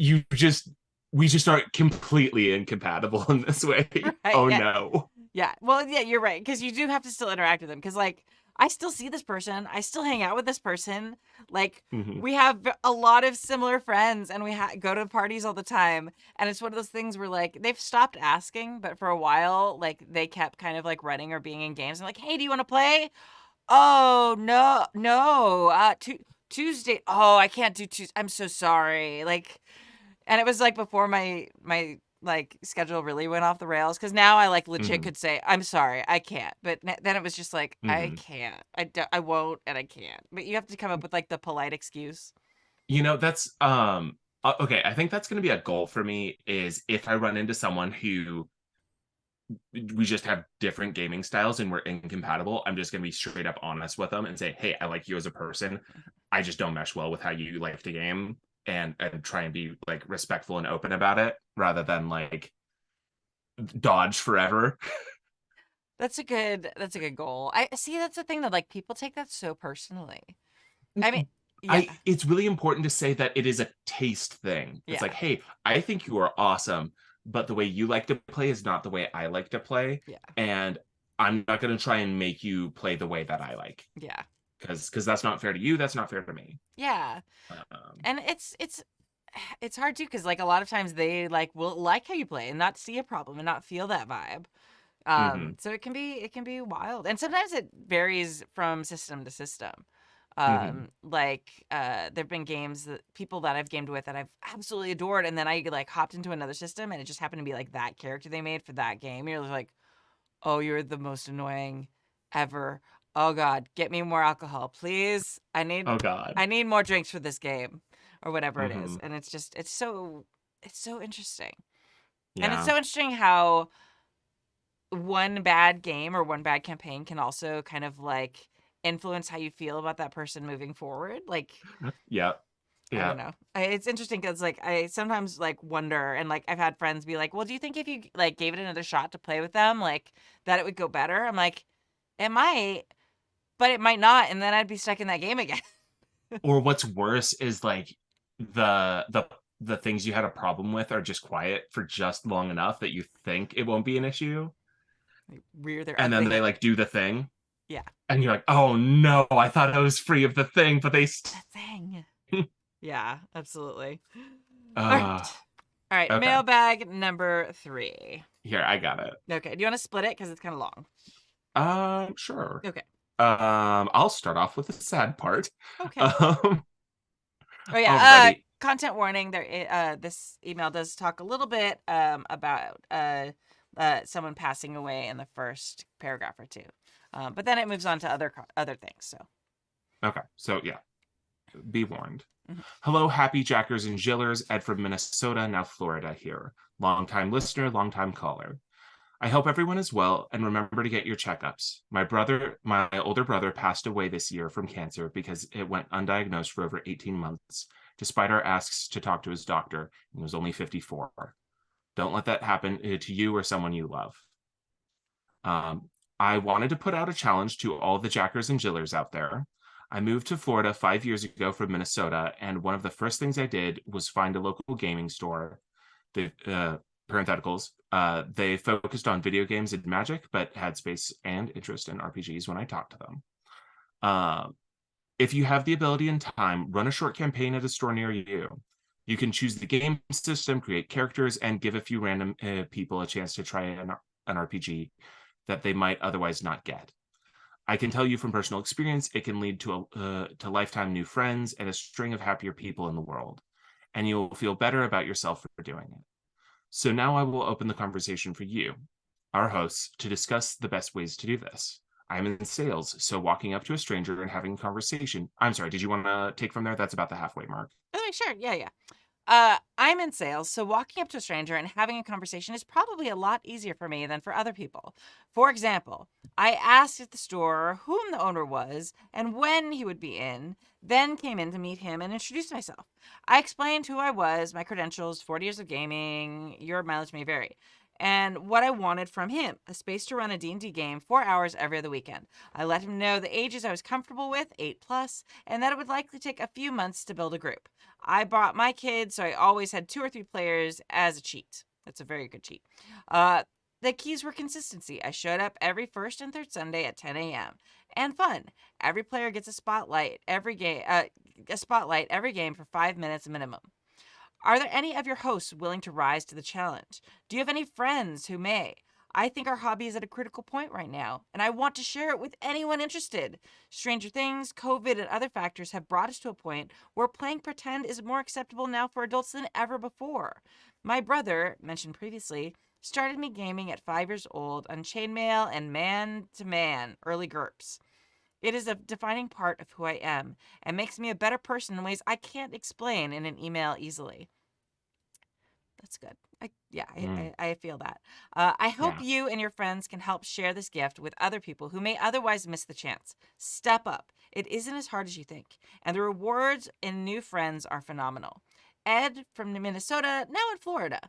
we just are completely incompatible in this way. right. Oh Yeah, no. yeah. Well, yeah, you're right. Because you do have to still interact with them. Because, like, I still see this person. I still hang out with this person. Like, Hmm. we have a lot of similar friends and we go to parties all the time. And it's one of those things where, like, they've stopped asking, but for a while, like, they kept kind of like running or being in games. And, like, hey, do you want to play? Oh, no, no. Tuesday. Oh, I can't do Tuesday. I'm so sorry. Like, and it was like before my like schedule really went off the rails because now I like legit Hmm. could say I'm sorry I can't, but then it was just like I Hmm. can't, I won't, and I can't. But you have to come up with like the polite excuse. That's okay, I think that's going to be a goal for me is if I run into someone who we just have different gaming styles and we're incompatible, I'm just going to be straight up honest with them and say, "Hey, I like you as a person. I just don't mesh well with how you like the game." And try and be like respectful and open about it rather than like dodge forever. That's a good goal. I see that's the thing that like people take that so personally. I mean, yeah, I It's really important to say that it is a taste thing. It's yeah, like, hey, I think you are awesome, but the way you like to play is not the way I like to play, yeah, and I'm not going to try and make you play the way that I like yeah, because that's not fair to you. That's not fair to me. yeah. Um, And it's hard too because like a lot of times they like will like how you play and not see a problem and not feel that vibe. mhm, So it can be wild, and sometimes it varies from system to system. mhm. There've been games that people that I've gamed with that I've absolutely adored, and then I like hopped into another system, and it just happened to be like that character they made for that game. You're like, oh, you're the most annoying ever. Oh God, get me more alcohol, please. Oh God. I need more drinks for this game, or whatever it is. Hmm. And it's just it's so interesting, and it's Yeah. so interesting how one bad game or one bad campaign can also kind of like influence how you feel about that person moving forward. Like, Yeah. I Yeah. don't know. It's interesting because like I sometimes like wonder, and like I've had friends be like, "Well, do you think if you like gave it another shot to play with them, like that it would go better?" I'm like, "It might, but it might not, and then I'd be stuck in that game again." Or what's worse is like the things you had a problem with are just quiet for just long enough that you think it won't be an issue, Like, rear their and then ugly they head. like do the thing, Yeah, and you're like, oh no, I thought I was free of the thing, but they. that thing. Yeah, absolutely. All right, Uh, all right. okay, Mailbag number 3. here I got it. Okay, do you want to split it because it's kind of long? Sure. Okay. I'll start off with the sad part. Okay. Um, Oh yeah. alrighty. Content warning. This email does talk a little bit about someone passing away in the first paragraph or two, but then it moves on to other things. So. Okay, so yeah, be warned. Mhm. Hello, happy jackers and jillers. Ed from Minnesota, now Florida here. Long-time listener, long-time caller. I hope everyone is well and remember to get your checkups. My older brother passed away this year from cancer because it went undiagnosed for over 18 months, despite our asks to talk to his doctor, and he was only 54. Don't let that happen to you or someone you love. I wanted to put out a challenge to all the jackers and jillers out there. I moved to Florida 5 years ago from Minnesota, and one of the first things I did was find a local gaming store. The parentheticals, they focused on video games and magic, but had space and interest in RPGs when I talked to them. If you have the ability and time, run a short campaign at a store near you. You can choose the game system, create characters, and give a few random people a chance to try an RPG that they might otherwise not get. I can tell you from personal experience, it can lead to lifetime new friends and a string of happier people in the world, and you will feel better about yourself for doing it. So now I will open the conversation for you, our hosts, to discuss the best ways to do this. I'm in sales, so walking up to a stranger and having a conversation. I'm sorry, did you want to take from there? That's about the halfway mark. Oh, sure. Yeah. I'm in sales, so walking up to a stranger and having a conversation is probably a lot easier for me than for other people. For example, I asked at the store whom the owner was and when he would be in, then came in to meet him and introduce myself. I explained who I was, my credentials, 40 years of gaming, your mileage may vary, and what I wanted from him, a space to run a D&D game 4 hours every other weekend. I let him know the ages I was comfortable with, 8 plus, and that it would likely take a few months to build a group. I brought my kids, so I always had 2 or 3 players as a cheat. That's a very good cheat. The keys were consistency. I showed up every first and third Sunday at 10 a.m. and fun. Every player gets a spotlight every game. Every game for 5 minutes minimum. Are there any of your hosts willing to rise to the challenge? Do you have any friends who may? I think our hobby is at a critical point right now, and I want to share it with anyone interested. Stranger Things, COVID, and other factors have brought us to a point where playing pretend is more acceptable now for adults than ever before. My brother, mentioned previously, started me gaming at 5 years old on chainmail and man-to-man early GURPS. It is a defining part of who I am and makes me a better person in ways I can't explain in an email easily. That's good. I feel that. I hope Yeah. you and your friends can help share this gift with other people who may otherwise miss the chance. Step up. It isn't as hard as you think, and the rewards in new friends are phenomenal. Ed from Minnesota, now in Florida.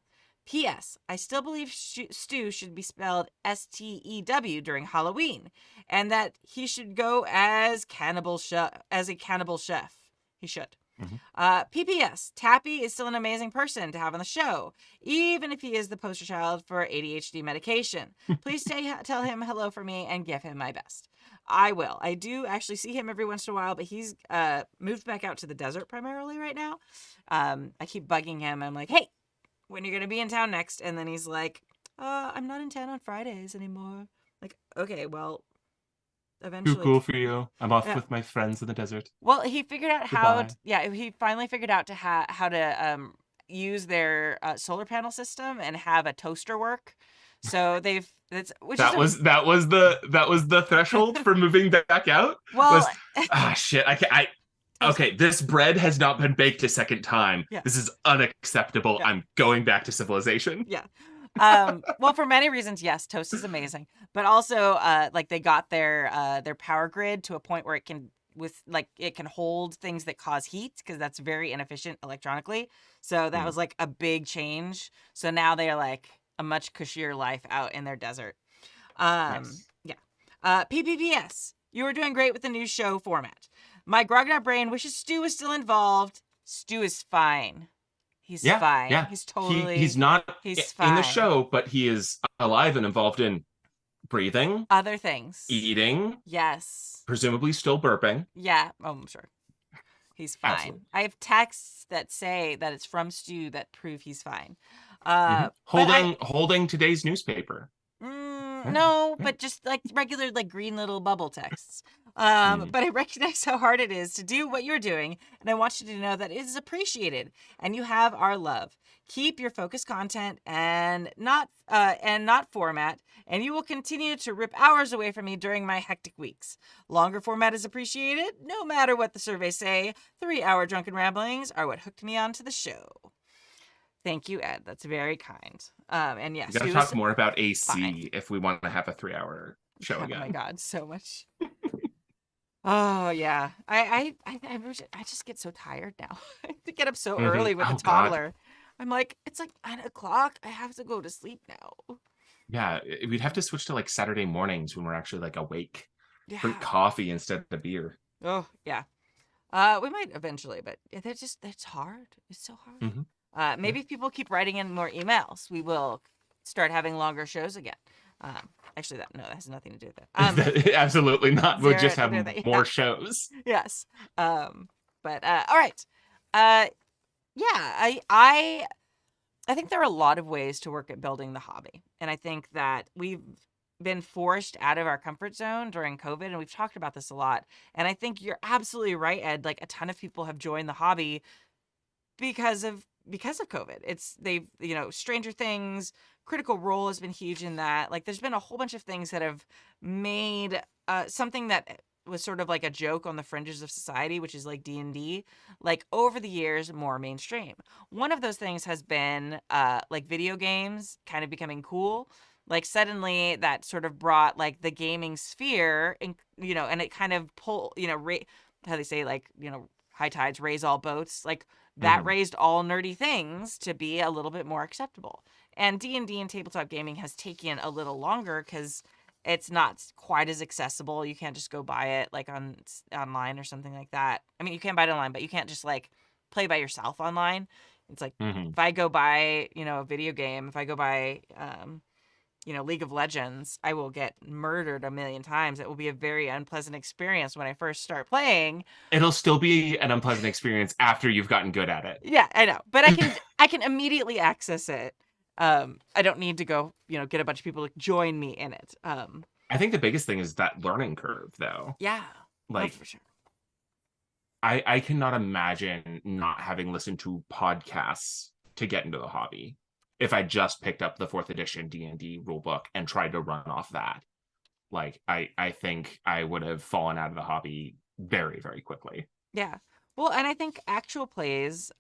P.S. I still believe Stu should be spelled S-T-E-W during Halloween, and that he should go as a cannibal chef. He should. Mhm. PPS, Tappy is still an amazing person to have on the show, even if he is the poster child for ADHD medication. Please tell him hello for me and give him my best. I will. I do actually see him every once in a while, but he's moved back out to the desert primarily right now. I keep bugging him. I'm like, hey, when are you going to be in town next? And then he's like, I'm not in town on Fridays anymore. Like, okay, well, Too eventually. cool for you. I'm off Yeah. with my friends in the desert. Well, he figured out Goodbye. he finally figured out how to use their solar panel system and have a toaster work. So That was the threshold for moving back out. well, Shit. Okay, this bread has not been baked a second time. Yeah. This is unacceptable. Yeah. I'm going back to civilization. yeah. Well, for many reasons, yes, toast is amazing, but also, like they got their power grid to a point where it can hold things that cause heat because that's very inefficient electronically. So that was like a big change. So now they are like a much cushier life out in their desert. Nice. Yeah. PPPS. You were doing great with the new show format. My grognard brain wishes Stu was still involved. Stu is fine. He's Yeah, fine. yeah. He's not He's in the fine. show, but he is alive and involved in breathing, Other things. eating, Yes. presumably still burping. Yeah. Oh, I'm sure. He's fine. Absolutely. I have texts that say that it's from Stu that prove he's fine. But Holding today's newspaper. Yeah, no, yeah. but just like regular, like green little bubble texts. Mm. But I recognize how hard it is to do what you're doing, and I want you to know that it is appreciated, and you have our love. Keep your focused content and not format, and you will continue to rip hours away from me during my hectic weeks. Longer format is appreciated, no matter what the surveys say. 3-hour drunken ramblings are what hooked me onto the show. Thank you, Ed. That's very kind. And yes, We got to Stu talk is more about AC fine. if we want to have a 3-hour show Oh again. my God, so much. Oh yeah, I just get so tired now. I have to get up so early with a Oh, God. toddler. I'm like, it's like 9 o'clock. I have to go to sleep now. Yeah, we'd have to switch to like Saturday mornings when we're actually like awake. Drink Yeah. coffee instead of beer. Oh yeah. We might eventually, but it's hard. It's so hard. Maybe if people keep writing in more emails, we will start having longer shows again. Actually, that has nothing to do with that. Absolutely not. We'll just Zero have to do that, more yeah. shows. Yes. But all right. Yeah, I think there are a lot of ways to work at building the hobby. And I think that we've been forced out of our comfort zone during COVID, and we've talked about this a lot. And I think you're absolutely right, Ed. Like a ton of people have joined the hobby because of COVID. They've, Stranger Things, Critical Role has been huge in that. Like there's been a whole bunch of things that have made something that was sort of like a joke on the fringes of society, which is like D&D, like over the years more mainstream. One of those things has been like video games kind of becoming cool. Like suddenly that sort of brought like the gaming sphere and and it kind of how they say, like, high tides raise all boats. Like that raised all nerdy things to be a little bit more acceptable. And D&D and tabletop gaming has taken a little longer because it's not quite as accessible. You can't just go buy it like online or something like that. I mean, you can buy it online, but you can't just like play by yourself online. It's like if I go buy, a video game, if I go buy, League of Legends, I will get murdered a million times. It will be a very unpleasant experience when I first start playing. It'll still be an unpleasant experience after you've gotten good at it. Yeah, I know, but I can immediately access it. I don't need to go, get a bunch of people to join me in it. I think the biggest thing is that learning curve, though. Yeah, Like, for sure. I cannot imagine not having listened to podcasts to get into the hobby. If I just picked up the 4th edition D&D rulebook and tried to run off that, like, I think I would have fallen out of the hobby very, very quickly. Yeah. Well, and I think actual plays,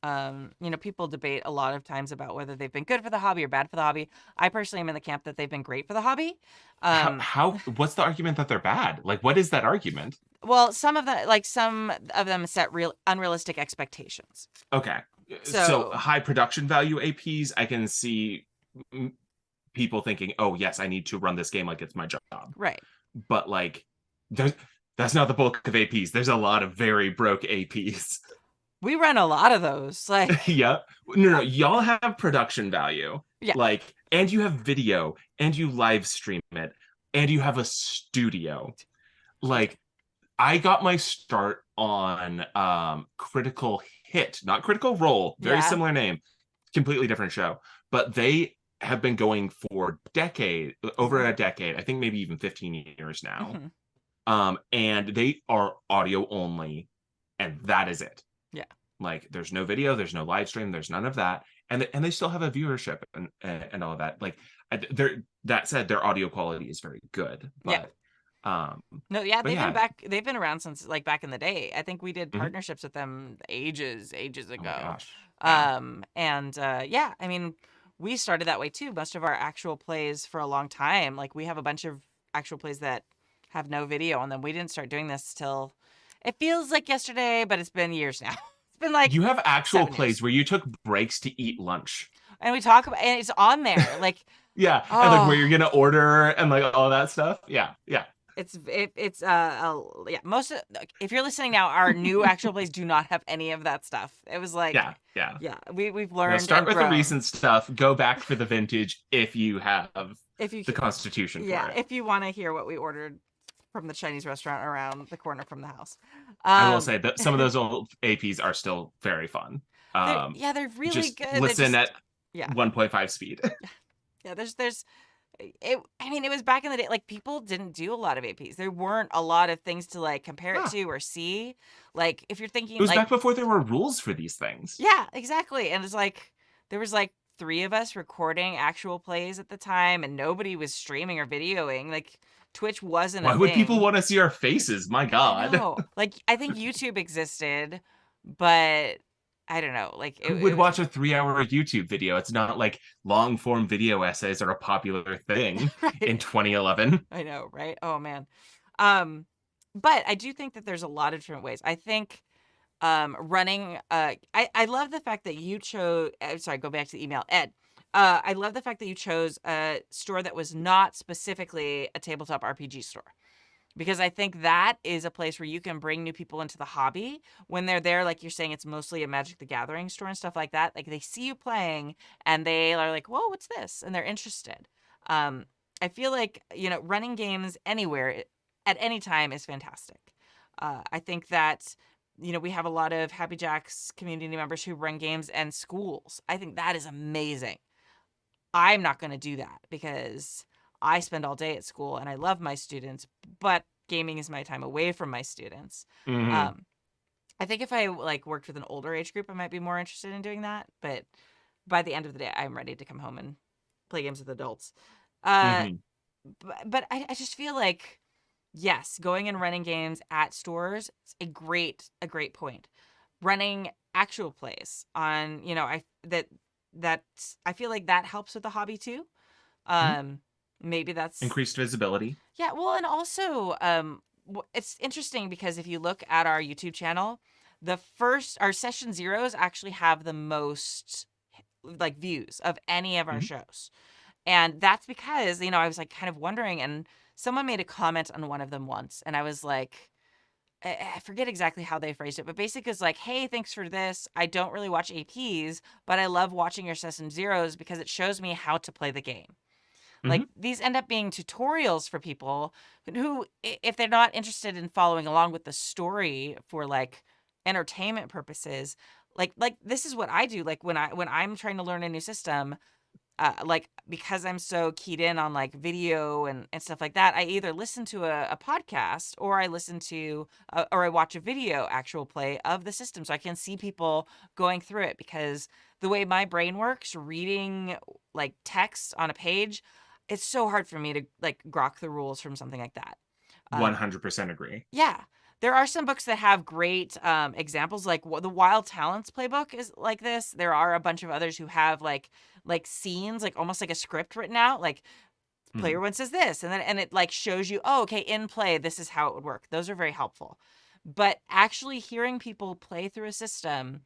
people debate a lot of times about whether they've been good for the hobby or bad for the hobby. I personally am in the camp that they've been great for the hobby. What's the argument that they're bad? Like, what is that argument? Well, some of them set unrealistic expectations. Okay. So high production value APs, I can see people thinking, oh, yes, I need to run this game like it's my job. Right. But, like, that's not the bulk of APs. There's a lot of very broke APs. We run a lot of those. Like, yeah. No, y'all have production value. Yeah. Like, and you have video, and you live stream it, and you have a studio. Like, I got my start on Critical Hit, not Critical Role. Very similar name, completely different show. But they have been going for over a decade. I think maybe even 15 years now. And they are audio only, and that is it. Yeah. Like, there's no video, there's no live stream, there's none of that, and they still have a viewership and all of that. Like, that said, their audio quality is very good. But, they've been around since like back in the day. I think we did partnerships with them ages ago. Oh my gosh. I mean, we started that way too. Most of our actual plays for a long time, like we have a bunch of actual plays that have no video on them. We didn't start doing this till it feels like yesterday, but it's been years now. It's been like You have actual 7 years. plays where you took breaks to eat lunch. And we talk about, and it's on there. Like, Yeah, and like where oh, you're gonna order and like all that stuff. Yeah, yeah. it's yeah. Most of, like, if you're listening now, our new actual plays do not have any of that stuff. It was like, Yeah, yeah. yeah, we've You know, learned start and with the grown. recent stuff, go back for the vintage if you have If you the constitution for yeah, it. if you want to hear what we ordered from the Chinese restaurant around the corner from the house. I will say that some of those old APs are still very fun. They're really Just good. listen at Yeah. 1.5 speed. Yeah, there's it I mean, it was back in the day, like people didn't do a lot of APs. There weren't a lot of things to like compare it Huh. to or see. Like if you're It thinking was like back before there were rules for these things. yeah, exactly. And it's like there was like 3 of us recording actual plays at the time and nobody was streaming or videoing. Like Twitch wasn't a Why would people thing. want to see our faces? My I God. know. Like I think YouTube existed, but I don't know. Like Who it would was watch a 3-hour YouTube video? It's not like long form video essays are a popular thing in right. 2011. I know, right? Oh man. Um, but I do think that there's a lot of different ways. I think running I love the fact that you chose sorry, go back to the email. Ed. I love the fact that you chose a store that was not specifically a tabletop RPG store. Because I think that is a place where you can bring new people into the hobby when they're there. Like you're saying, it's mostly a Magic the Gathering store and stuff like that. Like they see you playing and they are like, whoa, what's this? And they're interested. Um, I feel like, running games anywhere at any time is fantastic. I think that, we have a lot of Happy Jacks community members who run games and schools. I think that is amazing. I'm not going to do that because I spend all day at school and I love my students, but gaming is my time away from my students. Mm-hmm. I think if I like worked with an older age group, I might be more interested in doing that. But by the end of the day, I'm ready to come home and play games with adults. Uh, Mm-hmm. but I just feel like yes, going and running games at stores is a great point. Running actual plays on, that I feel like that helps with the hobby too. Mm-hmm. Maybe that's Increased visibility. yeah. Well, and also, it's interesting because if you look at our YouTube channel, our session zeros actually have the most like views of any of our Mm-hmm. shows. And that's because, I was like kind of wondering, and someone made a comment on one of them once, and I was like, I forget exactly how they phrased it, but basically it's like, hey, thanks for this. I don't really watch APs, but I love watching your session zeros because it shows me how to play the game. Mm-hmm. Like these end up being tutorials for people who, if they're not interested in following along with the story for like entertainment purposes, like this is what I do. Like when I'm trying to learn a new system, like because I'm so keyed in on like video and stuff like that, I either listen to a podcast or I listen to or I watch a video actual play of the system so I can see people going through it because the way my brain works, reading like text on a page, it's so hard for me to like grok the rules from something like that. Um, 100% agree. yeah. There are some books that have great examples, like the Wild Talents playbook is like this. There are a bunch of others who have like scenes, like almost like a script written out. Like Mm-hmm. player one says this, and it like shows you, oh, okay, in play, this is how it would work. Those are very helpful. But actually hearing people play through a system,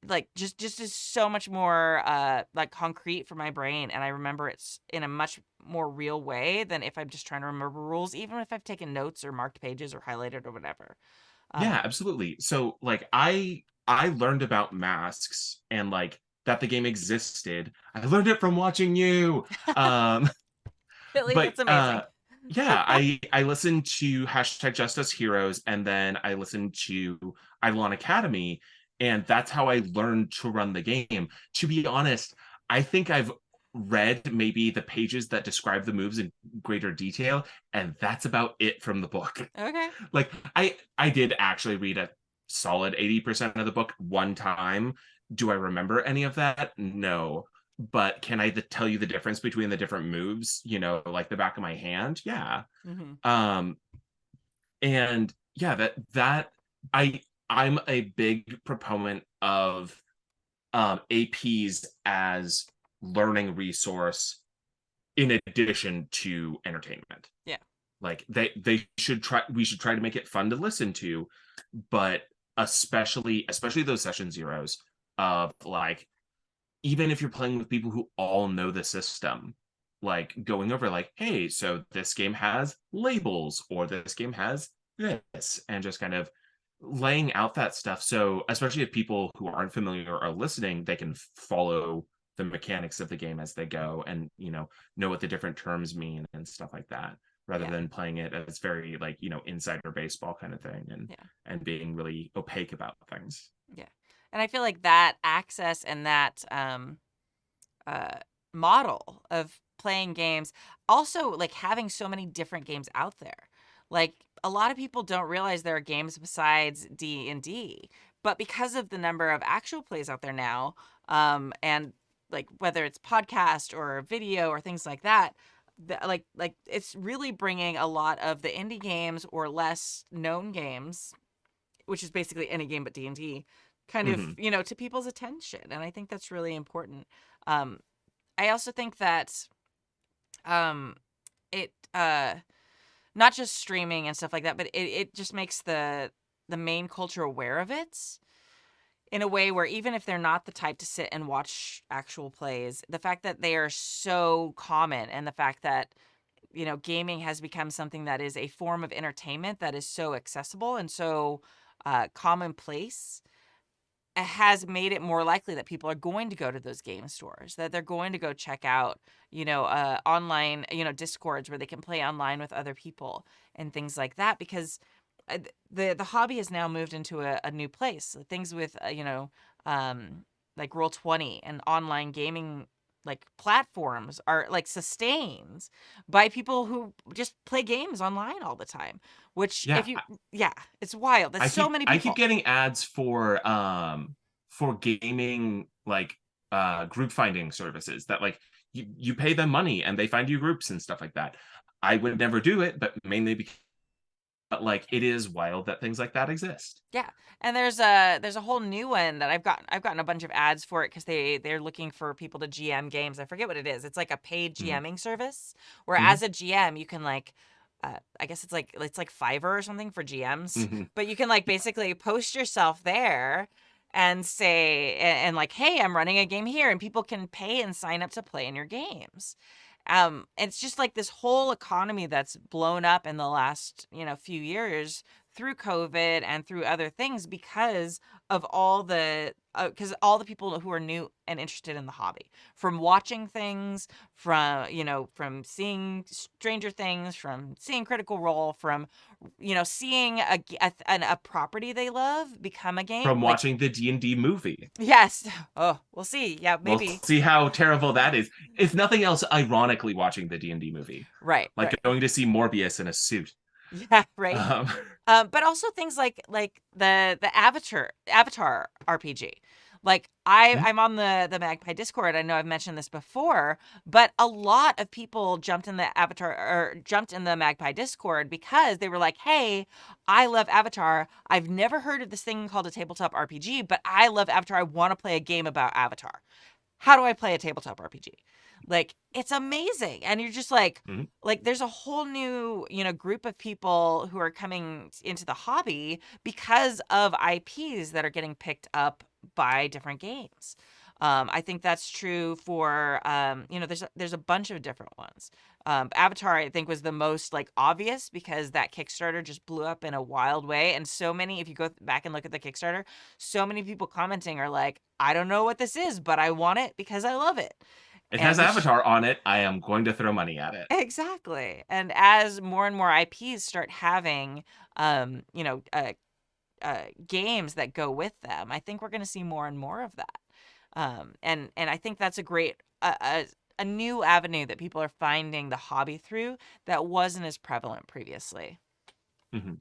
like just is so much more like concrete for my brain, and I remember it's in a much more real way than if I'm just trying to remember rules, even if I've taken notes or marked pages or highlighted or whatever. Yeah, um absolutely. So like I learned about masks and like that the game existed. I learned it from watching you. Um Really, but that's amazing. yeah, I listened to hashtag Just Us Heroes and then I listened to Eidolon Academy, and that's how I learned to run the game. To be honest, I think I've read maybe the pages that describe the moves in greater detail, and that's about it from the book. Okay. Like I did actually read a solid 80% of the book one time. Do I remember any of that? No. But can I tell you the difference between the different moves, like the back of my hand? Yeah. Hmm. Um and yeah, that I I'm a big proponent of APs as learning resource in addition to entertainment. Yeah. Like we should try to make it fun to listen to, but especially those session zeros of like, even if you're playing with people who all know the system, like going over like, hey, so this game has labels or this game has this, and just kind of laying out that stuff. So especially if people who aren't familiar are listening, they can follow the mechanics of the game as they go, and know what the different terms mean and stuff like that, rather Yeah. than playing it as very like insider baseball kind of thing, and being really opaque about things. Yeah. And I feel like that access and that uh, model of playing games, also like having so many different games out there. Like a lot of people don't realize there are games besides D&D, but because of the number of actual plays out there now, and like whether it's podcast or video or things like that, like it's really bringing a lot of the indie games or less known games, which is basically any game but D&D, kind of, Mhm. to people's attention. And I think that's really important. Um, I also think that um, it not just streaming and stuff like that, but it just makes the main culture aware of it in a way where even if they're not the type to sit and watch actual plays, the fact that they are so common and the fact that gaming has become something that is a form of entertainment that is so accessible and so commonplace has made it more likely that people are going to go to those game stores, that they're going to go check out, online, discords where they can play online with other people and things like that, because the hobby has now moved into a new place. Things with, like Roll20 and online gaming like platforms are like sustains by people who just play games online all the time, which Yeah, if you, yeah, it's wild. That's so many I keep people. getting ads for gaming, like group finding services that like you pay them money and they find you groups and stuff like that. I would never do it, but mainly because like it is wild that things like that exist. Yeah, and there's a whole new one that I've gotten a bunch of ads for it because they're looking for people to GM games. I forget what it is. It's like a paid Mhm. GMing service where Mhm. as a GM you can like, I guess it's like Fiverr or something for GMs, Mhm. but you can like basically post yourself there and say and like, hey, I'm running a game here, and people can pay and sign up to play in your games. It's just like this whole economy that's blown up in the last few years through COVID and through other things because of all the people who are new and interested in the hobby, from watching things, from seeing Stranger Things, from seeing Critical Role, from seeing a property they love become a game. From Like, watching the D&D movie. yes, oh, we'll see. Yeah, We'll maybe. see how terrible that is. If nothing else, ironically watching the D&D movie. Right, Like right. going to see Morbius in a suit. Yeah, right. Um, But also things like the Avatar RPG. Like I'm on the Magpie Discord. I know I've mentioned this before, but a lot of people jumped in the Magpie Discord because they were like, "Hey, I love Avatar. I've never heard of this thing called a tabletop RPG, but I love Avatar. I want to play a game about Avatar. How do I play a tabletop RPG?" Like, it's amazing. And you're just mhm. like there's a whole new, group of people who are coming into the hobby because of IPs that are getting picked up by different games. I think that's true for there's a bunch of different ones. Avatar, I think, was the most like obvious because that Kickstarter just blew up in a wild way, and so many. If you go back and look at the Kickstarter, so many people commenting are like, "I don't know what this is, but I want it because I love it," It and has which Avatar on it. I am going to throw money at it. exactly. And as more and more IPs start having, games that go with them, I think we're going to see more and more of that. And I think that's a great a new avenue that people are finding the hobby through that wasn't as prevalent previously. Mhm.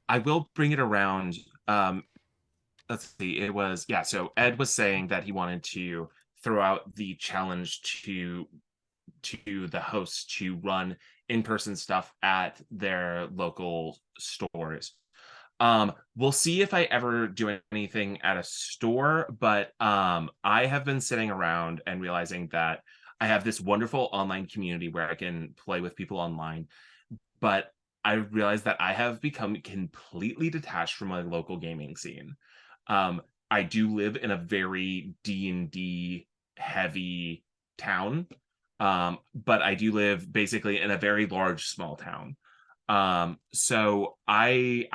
I will bring it around. Let's see. It was, yeah. So Ed was saying that he wanted to throw out the challenge to the hosts to run in-person stuff at their local stores. We'll see if I ever do anything at a store, but I have been sitting around and realizing that I have this wonderful online community where I can play with people online, but I realized that I have become completely detached from my local gaming scene. Um, I do live in a very D&D heavy town, but I do live basically in a very large small town. So I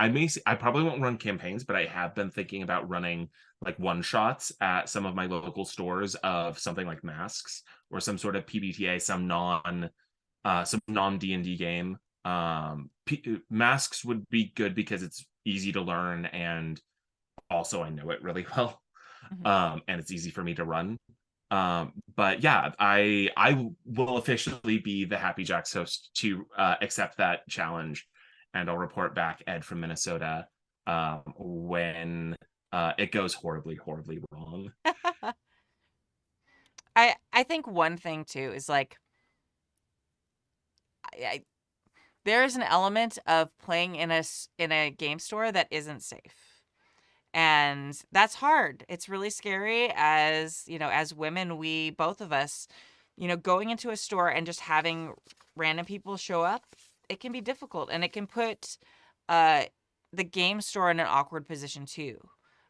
probably won't run campaigns, but I have been thinking about running like one shots at some of my local stores of something like Masks or some sort of PBTA, some non D&D game. Masks would be good because it's easy to learn and also I know it really well. Mhm. And it's easy for me to run. But yeah, I will officially be the Happy Jacks host to accept that challenge, and I'll report back Ed from Minnesota when it goes horribly, horribly wrong. I think one thing too is like I there is an element of playing in a game store that isn't safe. And that's hard. It's really scary as, as women, we both of us, going into a store and just having random people show up, it can be difficult and it can put uh the game store in an awkward position too.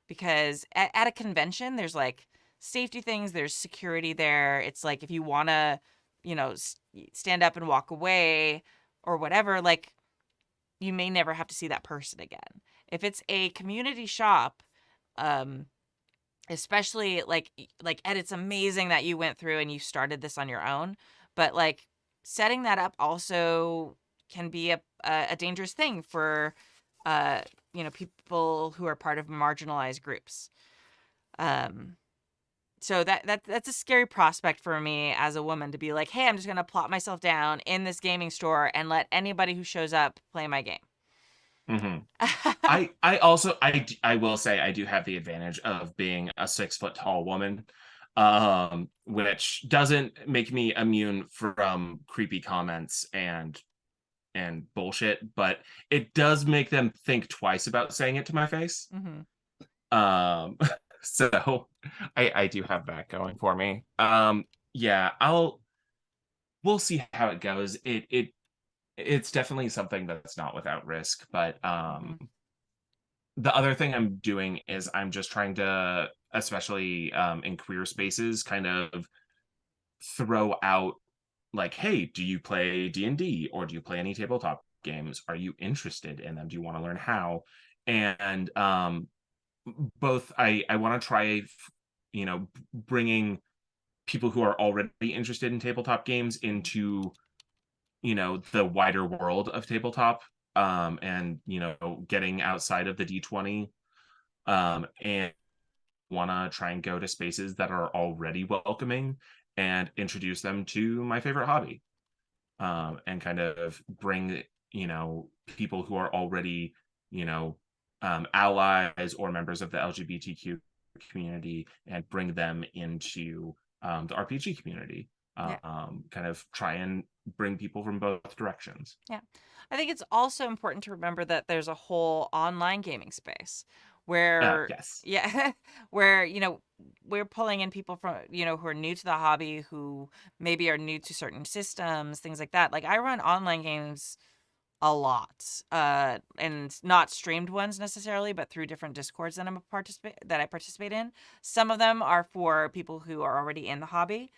Because at a convention, there's like safety things, there's security there. It's like if you want to, stand up and walk away or whatever, like you may never have to see that person again. If it's a community shop, um, especially like Ed, it's amazing that you went through and you started this on your own, but like setting that up also can be a dangerous thing for uh people who are part of marginalized groups. Um, so that's a scary prospect for me as a woman to be like, hey, I'm just gonna plop myself down in this gaming store and let anybody who shows up play my game. Hmm. I will say I do have the advantage of being a 6 foot tall woman, which doesn't make me immune from creepy comments and bullshit, but it does make them think twice about saying it to my face. Hmm. Um, so I do have that going for me. Yeah, we'll see how it goes. It's definitely something that's not without risk, but Hmm. the other thing I'm doing is I'm just trying to, especially in queer spaces, kind of throw out like, hey, do you play D&D or do you play any tabletop games? Are you interested in them? Do you want to learn how? And both I want to try, bringing people who are already interested in tabletop games into, the wider world of tabletop, and, getting outside of the D20, and want to try and go to spaces that are already welcoming and introduce them to my favorite hobby, and kind of bring, people who are already, you know, allies or members of the LGBTQ community and bring them into the RPG community. Yeah. Kind of try and bring people from both directions. Yeah. I think it's also important to remember that there's a whole online gaming space where, Yes. yeah, where, we're pulling in people from, who are new to the hobby, who maybe are new to certain systems, things like that. Like I run online games a lot, and not streamed ones necessarily, but through different discords that I participate in. Some of them are for people who are already in the hobby.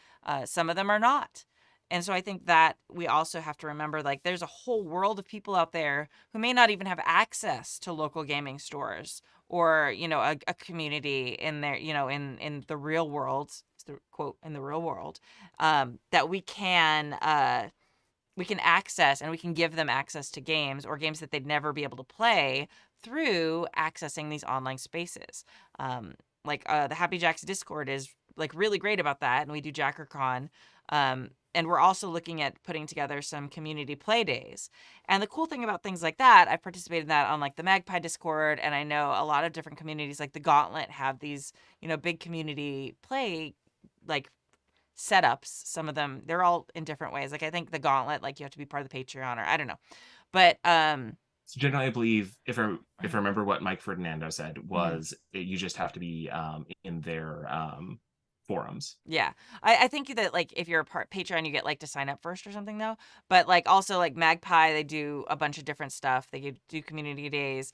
Some of them are not. And so I think that we also have to remember like there's a whole world of people out there who may not even have access to local gaming stores or, a community in there, in the real world, it's the quote, in the real world, that we can access and we can give them access to games or games that they'd never be able to play through accessing these online spaces. The Happy Jacks Discord is like really great about that, and we do JackerCon. And we're also looking at putting together some community play days. And the cool thing about things like that, I've participated in that on like the Magpie Discord, and I know a lot of different communities like the Gauntlet have these, big community play like setups. Some of them, they're all in different ways. Like I think the Gauntlet, like you have to be part of the Patreon, or I don't know. But So generally, I believe if I remember what Mike Ferdinando said Mhm. was you just have to be in their forums. Yeah. I think that, like, if you're a Patreon, you get, like, to sign up first or something, though. But, like, also, like, Magpie, they do a bunch of different stuff. They do community days.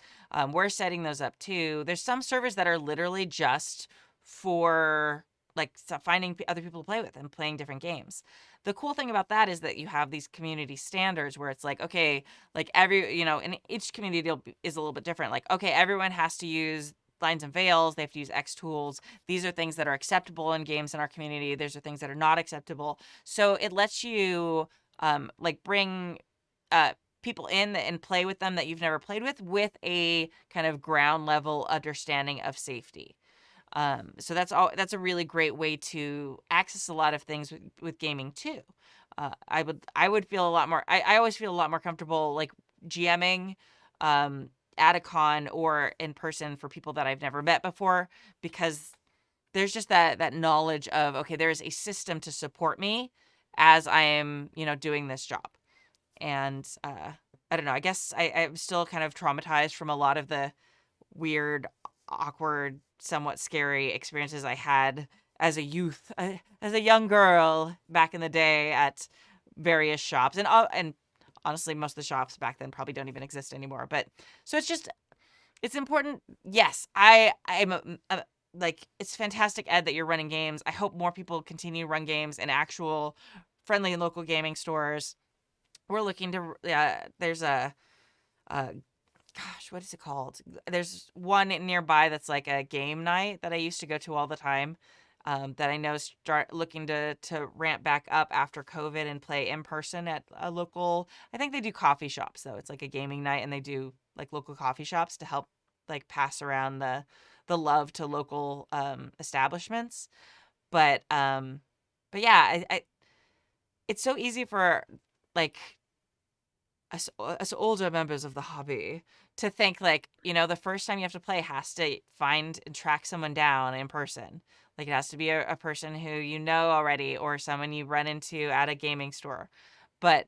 We're setting those up, too. There's some servers that are literally just for, like, finding other people to play with and playing different games. The cool thing about that is that you have these community standards where it's like, okay, like, and each community deal is a little bit different. Like, okay, everyone has to use lines and veils. They have to use X tools. These are things that are acceptable in games in our community. These are things that are not acceptable. So it lets you like bring people in and play with them that you've never played with a kind of ground level understanding of safety. So that's a really great way to access a lot of things with gaming too. I would feel a lot more. I always feel a lot more comfortable like GMing at a con or in person for people that I've never met before, because there's just that knowledge of, okay, there is a system to support me as I am, doing this job. And I don't know, I guess I'm still kind of traumatized from a lot of the weird, awkward, somewhat scary experiences I had as a youth, as a young girl back in the day at various shops. And honestly, most of the shops back then probably don't even exist anymore. But so it's important. Yes, I'm like, it's fantastic, Ed, that you're running games. I hope more people continue to run games in actual friendly and local gaming stores. We're looking to there's a gosh, what is it called? There's one nearby that's like a game night that I used to go to all the time. That I know start looking to ramp back up after COVID and play in person at a local. I think they do coffee shops though. It's like a gaming night, and they do like local coffee shops to help like pass around the love to local establishments. But but yeah, it's so easy for like us older members of the hobby to think like, the first time you have to play has to find and track someone down in person. Like it has to be a person who you know already or someone you run into at a gaming store. But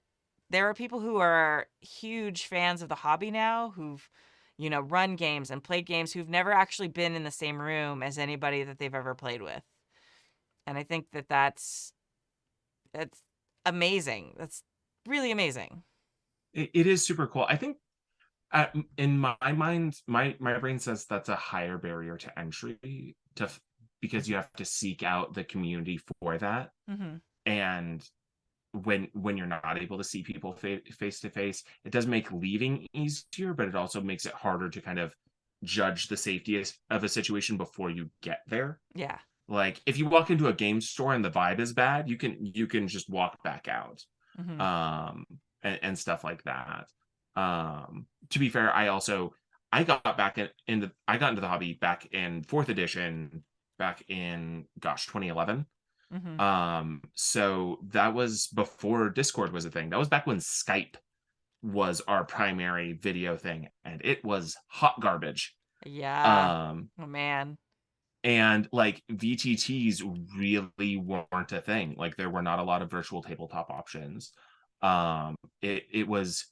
there are people who are huge fans of the hobby now who've, run games and played games who've never actually been in the same room as anybody that they've ever played with. And I think that that's amazing. That's really amazing. It is super cool. I think in my mind, my brain says that's a higher barrier to entry because you have to seek out the community for that. Mm-hmm. And when you're not able to see people face to face, it does make leaving easier, but it also makes it harder to kind of judge the safety of a situation before you get there. Yeah. Like if you walk into a game store and the vibe is bad, you can just walk back out. Mm-hmm. And stuff like that. To be fair, I got back I got into the hobby back in fourth edition back in 2011. Mm-hmm. So that was before Discord was a thing. That was back when Skype was our primary video thing, and it was hot garbage. Yeah. Um, Oh man. and like VTTs really weren't a thing. Like there were not a lot of virtual tabletop options. It was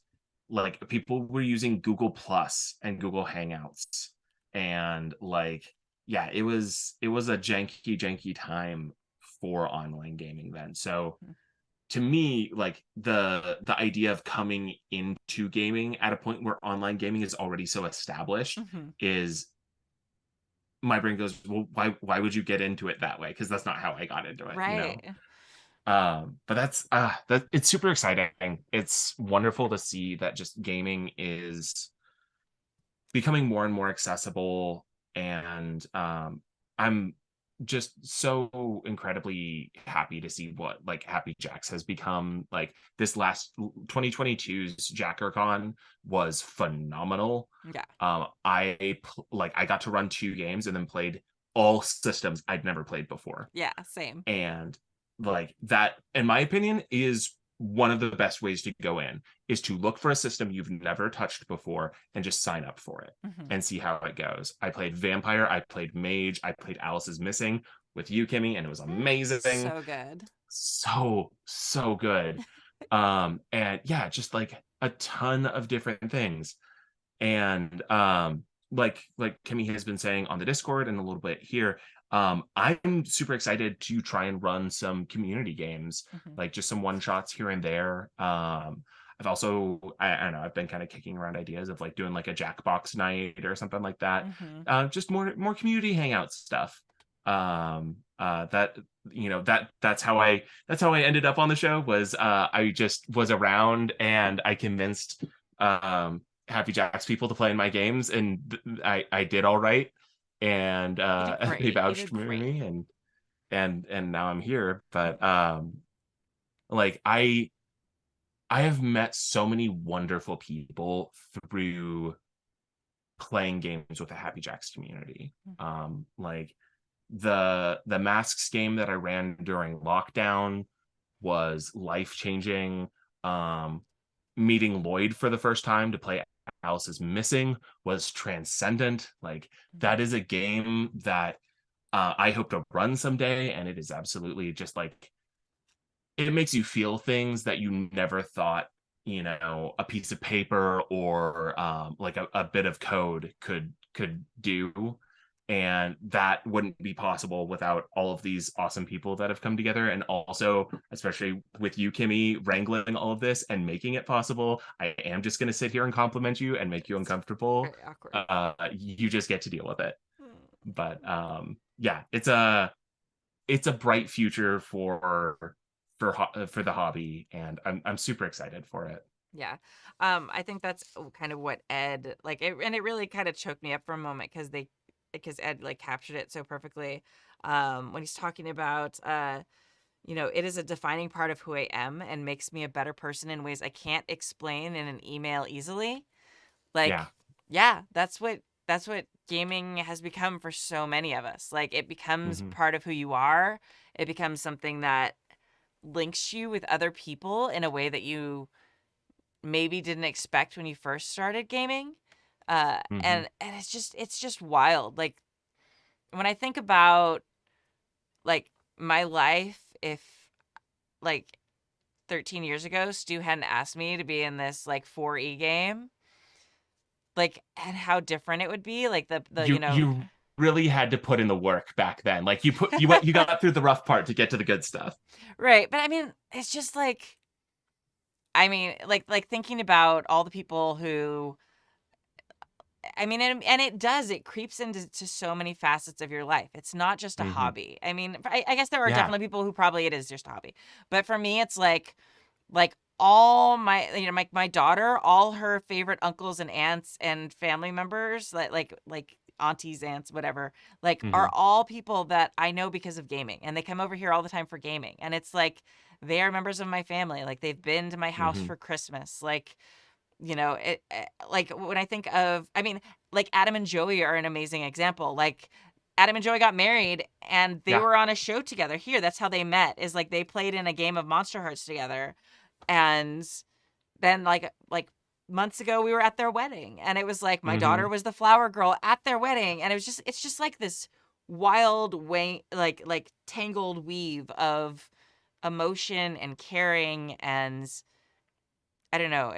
like people were using Google Plus and Google Hangouts, and like yeah, it was a janky time for online gaming then. So to me, like the idea of coming into gaming at a point where online gaming is already so established Mm-hmm. is my brain goes, well, why would you get into it that way? Because that's not how I got into it, you know. Right. But that it's super exciting. It's wonderful to see that just gaming is becoming more and more accessible, and I'm just so incredibly happy to see what like Happy Jacks has become. Like this last 2022's JackerCon was phenomenal. Yeah. I got to run two games and then played all systems I'd never played before. Yeah. Same. And like that, in my opinion, is one of the best ways to go in is to look for a system you've never touched before and just sign up for it Mm-hmm. and see how it goes. I played Vampire, I played Mage, I played Alice is Missing with you, Kimmy, and it was amazing. So good. So good. And yeah, just like a ton of different things. And like Kimmy has been saying on the Discord and a little bit here, I'm super excited to try and run some community games, Mhm. like just some one shots here and there. I've also, I don't know, I've been kind of kicking around ideas of like doing like a Jackbox night or something like that. Mhm. Just more community hangout stuff. That that's how I ended up on the show. Was I just was around and I convinced Happy Jacks people to play in my games, and I did all right, and You did they great. You vouched did for great. me, and now I'm here. But Mhm. like I have met so many wonderful people through playing games with the Happy Jacks community. Mhm. Like the masks game that I ran during lockdown was life changing. Meeting Lloyd for the first time to play Alice is Missing was transcendent. Like that Mhm. is a game that I hope to run someday, and it is absolutely just like it makes you feel things that you never thought, a piece of paper or like a bit of code could do. And that wouldn't be possible without all of these awesome people that have come together. And also, especially with you, Kimmy, wrangling all of this and making it possible. I am just going to sit here and compliment you and make you It's uncomfortable. very awkward. You just get to deal with it. Mm. But yeah, it's a bright future for the hobby, and I'm super excited for it. Yeah. I think that's kind of what Ed like it, and it really kind of choked me up for a moment because Ed like captured it so perfectly. When he's talking about it is a defining part of who I am and makes me a better person in ways I can't explain in an email easily. Yeah. Like, yeah, that's what gaming has become for so many of us. Like it becomes Hmm. part of who you are. It becomes something that links you with other people in a way that you maybe didn't expect when you first started gaming. Hmm. And it's just wild. Like when I think about like my life, if like 13 years ago Stu hadn't asked me to be in this like 4E game, like and how different it would be, like the You really had to put in the work back then. Like you got through the rough part to get to the good stuff. right. But I mean, it's just like like thinking about all the people who I mean, and it creeps into so many facets of your life. It's not just a Hmm. hobby. I mean, I guess there are Yeah. definitely people who probably it is just a hobby. But for me, it's like all my my daughter, all her favorite uncles and aunts and family members, like aunties, aunts, whatever, like are Hmm. all people that I know because of gaming, and they come over here all the time for gaming, and it's like they are members of my family. Like they've been to my house Hmm. for Christmas. Like like when I think of, I mean, like Adam and Joey are an amazing example. Like Adam and Joey got married and they Yeah. were on a show together here. That's how they met. Is like they played in a game of Monster Hearts together, and then like months ago we were at their wedding, and it was like my daughter Hmm. was the flower girl at their wedding, and it's just like this wild way, like tangled weave of emotion and caring, and I don't know.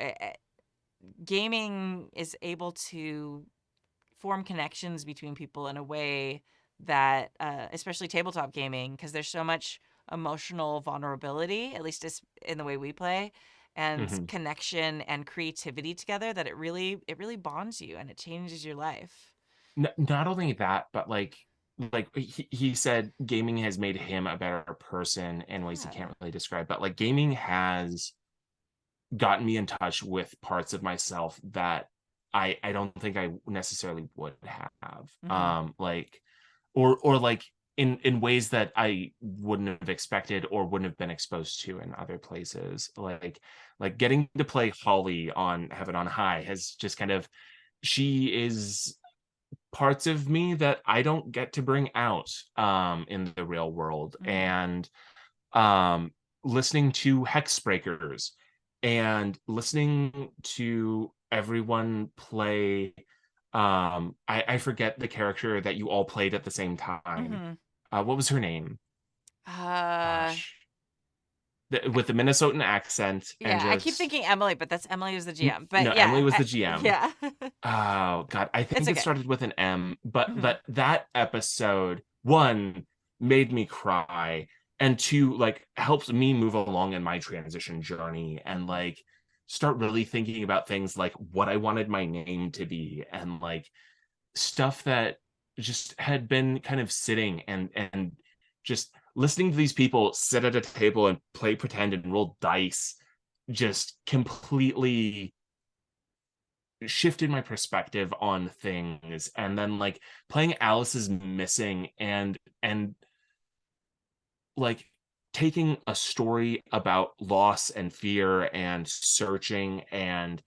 Gaming is able to form connections between people in a way that, especially tabletop gaming, because there's so much emotional vulnerability, at least in the way we play, and Hmm. connection and creativity together that it really bonds you and it changes your life. Not only that, but like he said, gaming has made him a better person in ways he Yeah. can't really describe. But like gaming has gotten me in touch with parts of myself that I don't think I necessarily would have. Mm-hmm. Like or like in ways that I wouldn't have expected or wouldn't have been exposed to in other places. Like getting to play Holly on Heaven on High has just kind of she is parts of me that I don't get to bring out in the real world. Mm-hmm. And um, listening to Hexbreakers and listening to everyone play. I forget the character that you all played at the same time. Mm-hmm. What was her name? Uh, Gosh, with the Minnesotan accent and Yeah, I keep just thinking Emily, but that's Emily who's the GM. But no, Emily yeah, was the GM. yeah, Oh God, I it's think it okay. started with an M, but Mhm. that episode one made me cry, and two, like, helps me move along in my transition journey and like start really thinking about things like what I wanted my name to be and like stuff that just had been kind of sitting and just listening to these people sit at a table and play pretend and roll dice just completely shifted my perspective on things. And then like playing Alice is Missing and like taking a story about loss and fear and searching and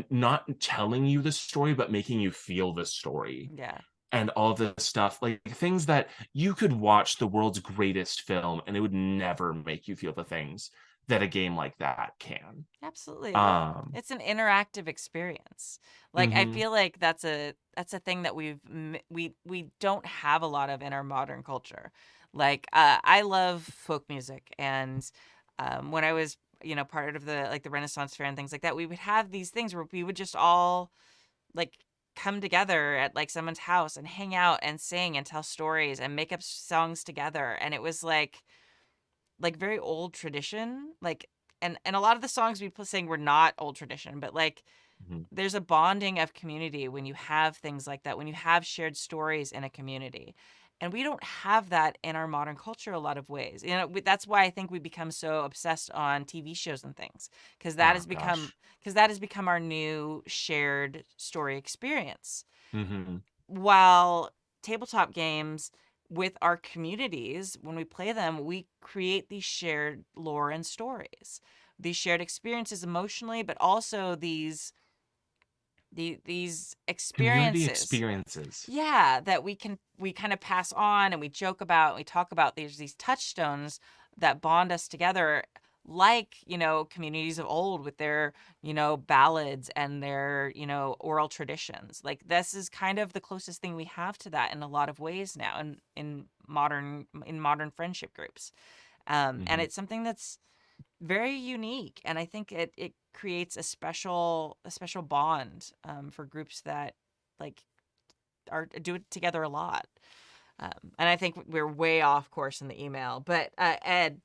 not telling you the story but making you feel the story Yeah, and all this stuff, like things that you could watch the world's greatest film and it would never make you feel the things that a game like that can. absolutely. Well, um it's an interactive experience. Like I mhm, feel like that's a thing that we don't have a lot of in our modern culture. Like I love folk music, and when I was part of the Renaissance fair and things like that, we would have these things where we would just all like come together at like someone's house and hang out and sing and tell stories and make up songs together, and it was like very old tradition, like, and a lot of the songs we sing were not old tradition, but like mhm. there's a bonding of community when you have things like that, when you have shared stories in a community. And we don't have that in our modern culture a lot of ways. That's why I think we become so obsessed on TV shows and things, because that Oh has become gosh. because that has become our new shared story experience. Mhm. While tabletop games with our communities, when we play them, we create these shared lore and stories, these shared experiences emotionally, but also these Community experiences, experiences. yeah, that we kind of pass on and we joke about and we talk about these touchstones that bond us together, like communities of old with their ballads and their oral traditions. Like this is kind of the closest thing we have to that in a lot of ways now in modern friendship groups. And Mhm. it's something that's very unique, and I think it creates a special bond for groups that like are do it together a lot. And I think we're way off course in the email, but Ed,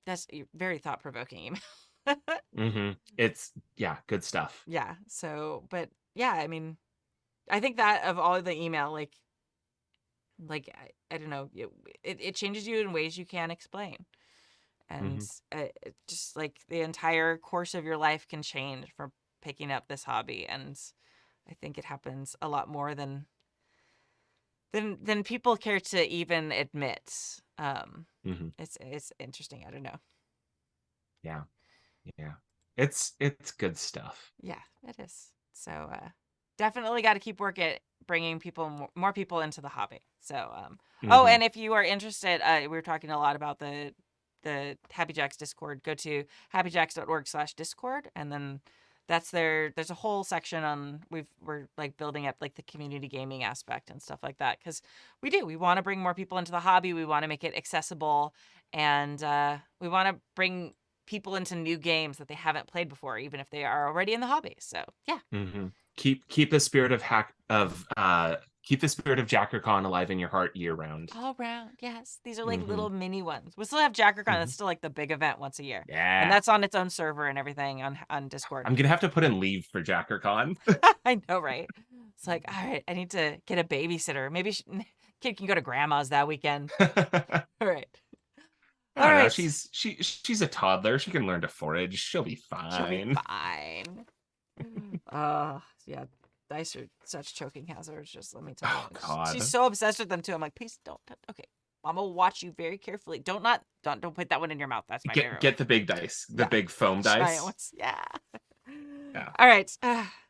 that's a very thought provoking email. Mhm. It's, yeah, good stuff. Yeah. So, but yeah, I mean, I think that of all the email, like I don't know, it changes you in ways you can't explain. And Mhm. just like the entire course of your life can change for picking up this hobby. And I think it happens a lot more than people care to even admit. Mhm. It's interesting. I don't know. Yeah. Yeah. It's good stuff. Yeah, it is. So definitely got to keep work at bringing more people into the hobby. So oh, Mhm. and if you are interested, we were talking a lot about the Happy Jacks Discord. Go to happyjacks.org/discord, and then there's a whole section on we're like building up like the community gaming aspect and stuff like that, because we want to bring more people into the hobby. We want to make it accessible, and we want to bring people into new games that they haven't played before, even if they are already in the hobby. So yeah, Mhm. Keep the spirit of keep the spirit of JackerCon alive in your heart year round. all round, yes. These are like Mhm. little mini ones. We still have JackerCon. That's Mhm. still like the big event once a year, and Yeah. that's on its own server and everything on Discord. I'm gonna have to put in leave for JackerCon. I know, right? It's like, all right, I need to get a babysitter. Maybe kid can go to grandma's that weekend. All right, I all don't know. right. She's a toddler. She can learn to forage. She'll be She'll be fine. fine. Yeah, dice are such choking hazards. Just let me tell you, Oh she's God. so obsessed with them too. I'm like, please don't. Okay, Mama will watch you very carefully. Don't put that one in your mouth. That's my favorite one. Get the big dice, the Yeah, big foam giant dice. ones. Yeah. Yeah. All right.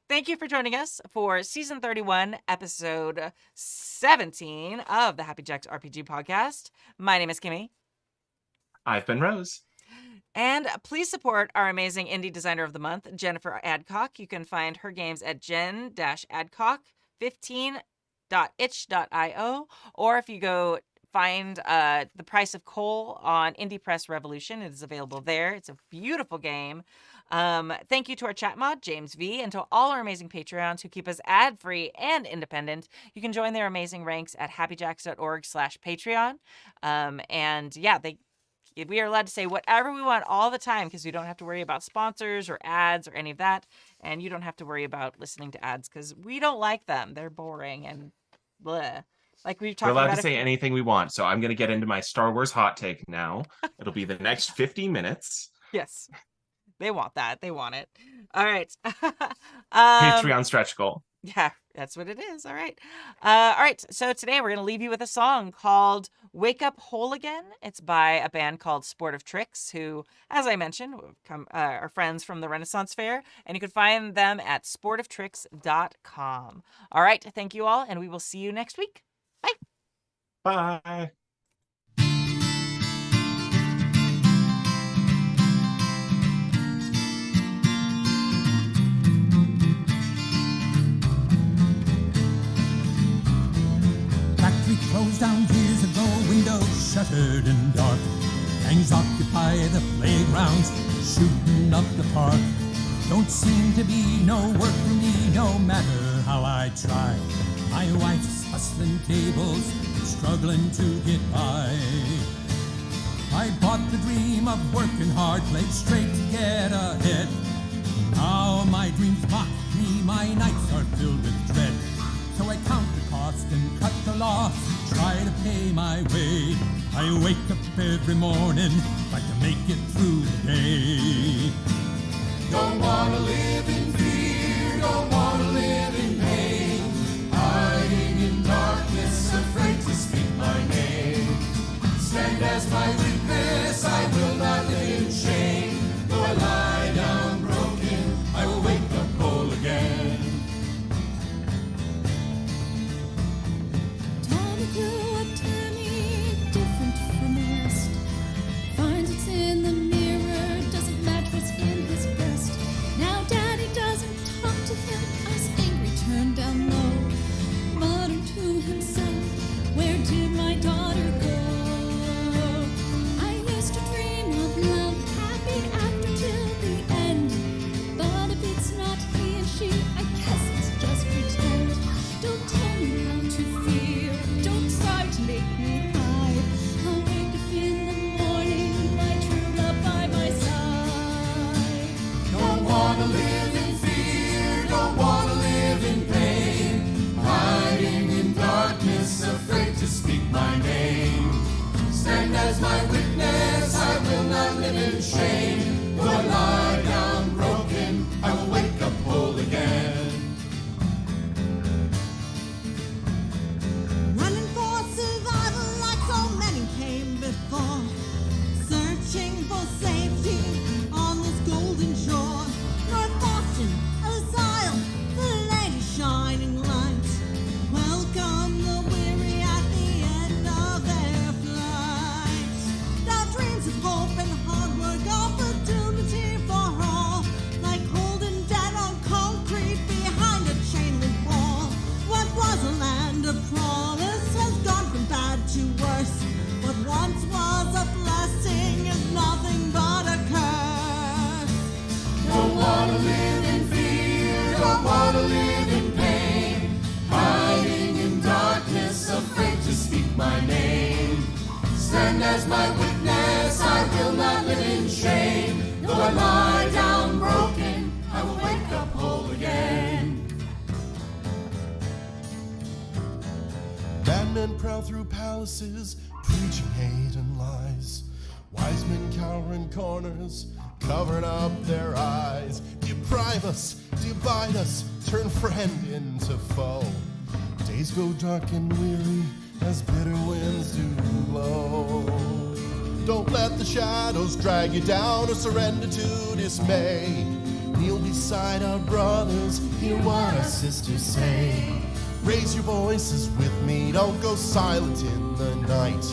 Thank you for joining us for season 31, episode 17 of the Happy Jacks RPG podcast. My name is Kimmy. I've been Rose. And please support our amazing indie designer of the month, Jennifer Adcock. You can find her games at jen-adcock15.itch.io, or if you go find The Price of Coal on Indie Press Revolution. It is available there. It's a beautiful game. Thank you to our chat mod, James V, and to all our amazing Patreons who keep us ad-free and independent. You can join their amazing ranks at happyjacks.org/Patreon. And yeah, we are allowed to say whatever we want all the time because we don't have to worry about sponsors or ads or any of that. And you don't have to worry about listening to ads because we don't like them. They're boring and bleh. Like we've talked We're allowed about to say anything we want. So I'm going to get into my Star Wars hot take now. It'll be the next 50 minutes. Yes. They want that. They want it. All right. Patreon stretch goal. Yeah, that's what it is. All right. All right. So today we're going to leave you with a song called Wake Up Whole Again. It's by a band called Sport of Tricks, who, as I mentioned, are friends from the Renaissance Fair. And you can find them at sportoftricks.com. All right. Thank you all. And we will see you next week. Bye. Bye. Factory closed down years ago, windows shuttered and dark. Gangs occupy the playgrounds, shooting up the park. Don't seem to be no work for me, no matter how I try. My wife's hustling cables, struggling to get by. I bought the dream of working hard, played straight to get ahead. Now my dreams mock me, my nights are filled with dread. So I count the cost and cut the loss, try to pay my way. I wake up every morning, try to make it through the day. Don't wanna live in fear, don't wanna live in pain. Hiding in darkness, afraid to speak my name. Stand as my witness, I will not live in shame. Though I lie down broken, I will wake up whole again. Tommy grew up to me, different from the rest. Finds it's in the mirror, doesn't match what's in his breast. Now Daddy doesn't talk to him, eyes angry, turned down low. Muttering to himself, where did my daughter go? I used to dream of love, happy after till the end. But if it's not he and she, I guess it's just pretend. Don't tell me how to feel, don't try to make me hide. I'll wake up in the morning, my true love by my side. Don't wanna live in fear, don't wanna live in pain. Hiding in darkness, afraid to speak my name. Stand as my witness, I will not live in shame. Though I lie down broken, I will wake up whole again. Running for survival like so many came before. Searching for safety on this golden shore. North Boston, asylum, the lady shining lights. Welcome the weary at the end of their flights. Now dreams of hope and hard work, opportunity for all. Like holding dead on concrete behind a chain link wall. What was a land of promise has gone from bad to worse. What once was a blessing is nothing but a curse. Don't wanna live in fear, don't wanna live in pain. Hiding in darkness, afraid to speak my name. Stand as my witness, I will not live in shame. Though I lie down broken, I will wake up whole again. Bad men prowl through palaces, preaching hate and lies. Wise men cower in corners, covering up their eyes. Deprive us, divide us, turn friend into foe. Days go dark and weary as bitter winds do blow. Don't let the shadows drag you down or surrender to dismay. Kneel beside our brothers, hear what our sisters say. Raise your voices with me, don't go silent in the night.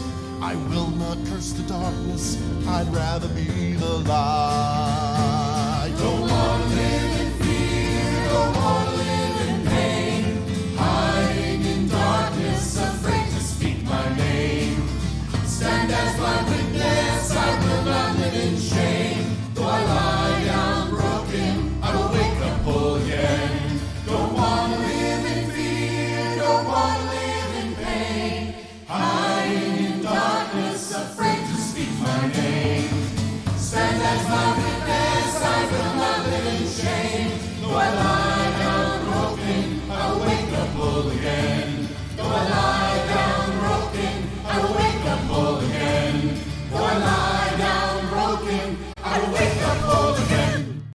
I will not curse the darkness, I'd rather be the light. Don't wanna live in fear, don't wanna live in pain. Hiding in darkness, afraid to speak my name. as my weakness I will not live in shame. Though I lie down broken, I'll wake up whole again. Though I lie down broken, I will wake up whole again. Though I lie down broken, I will wake up whole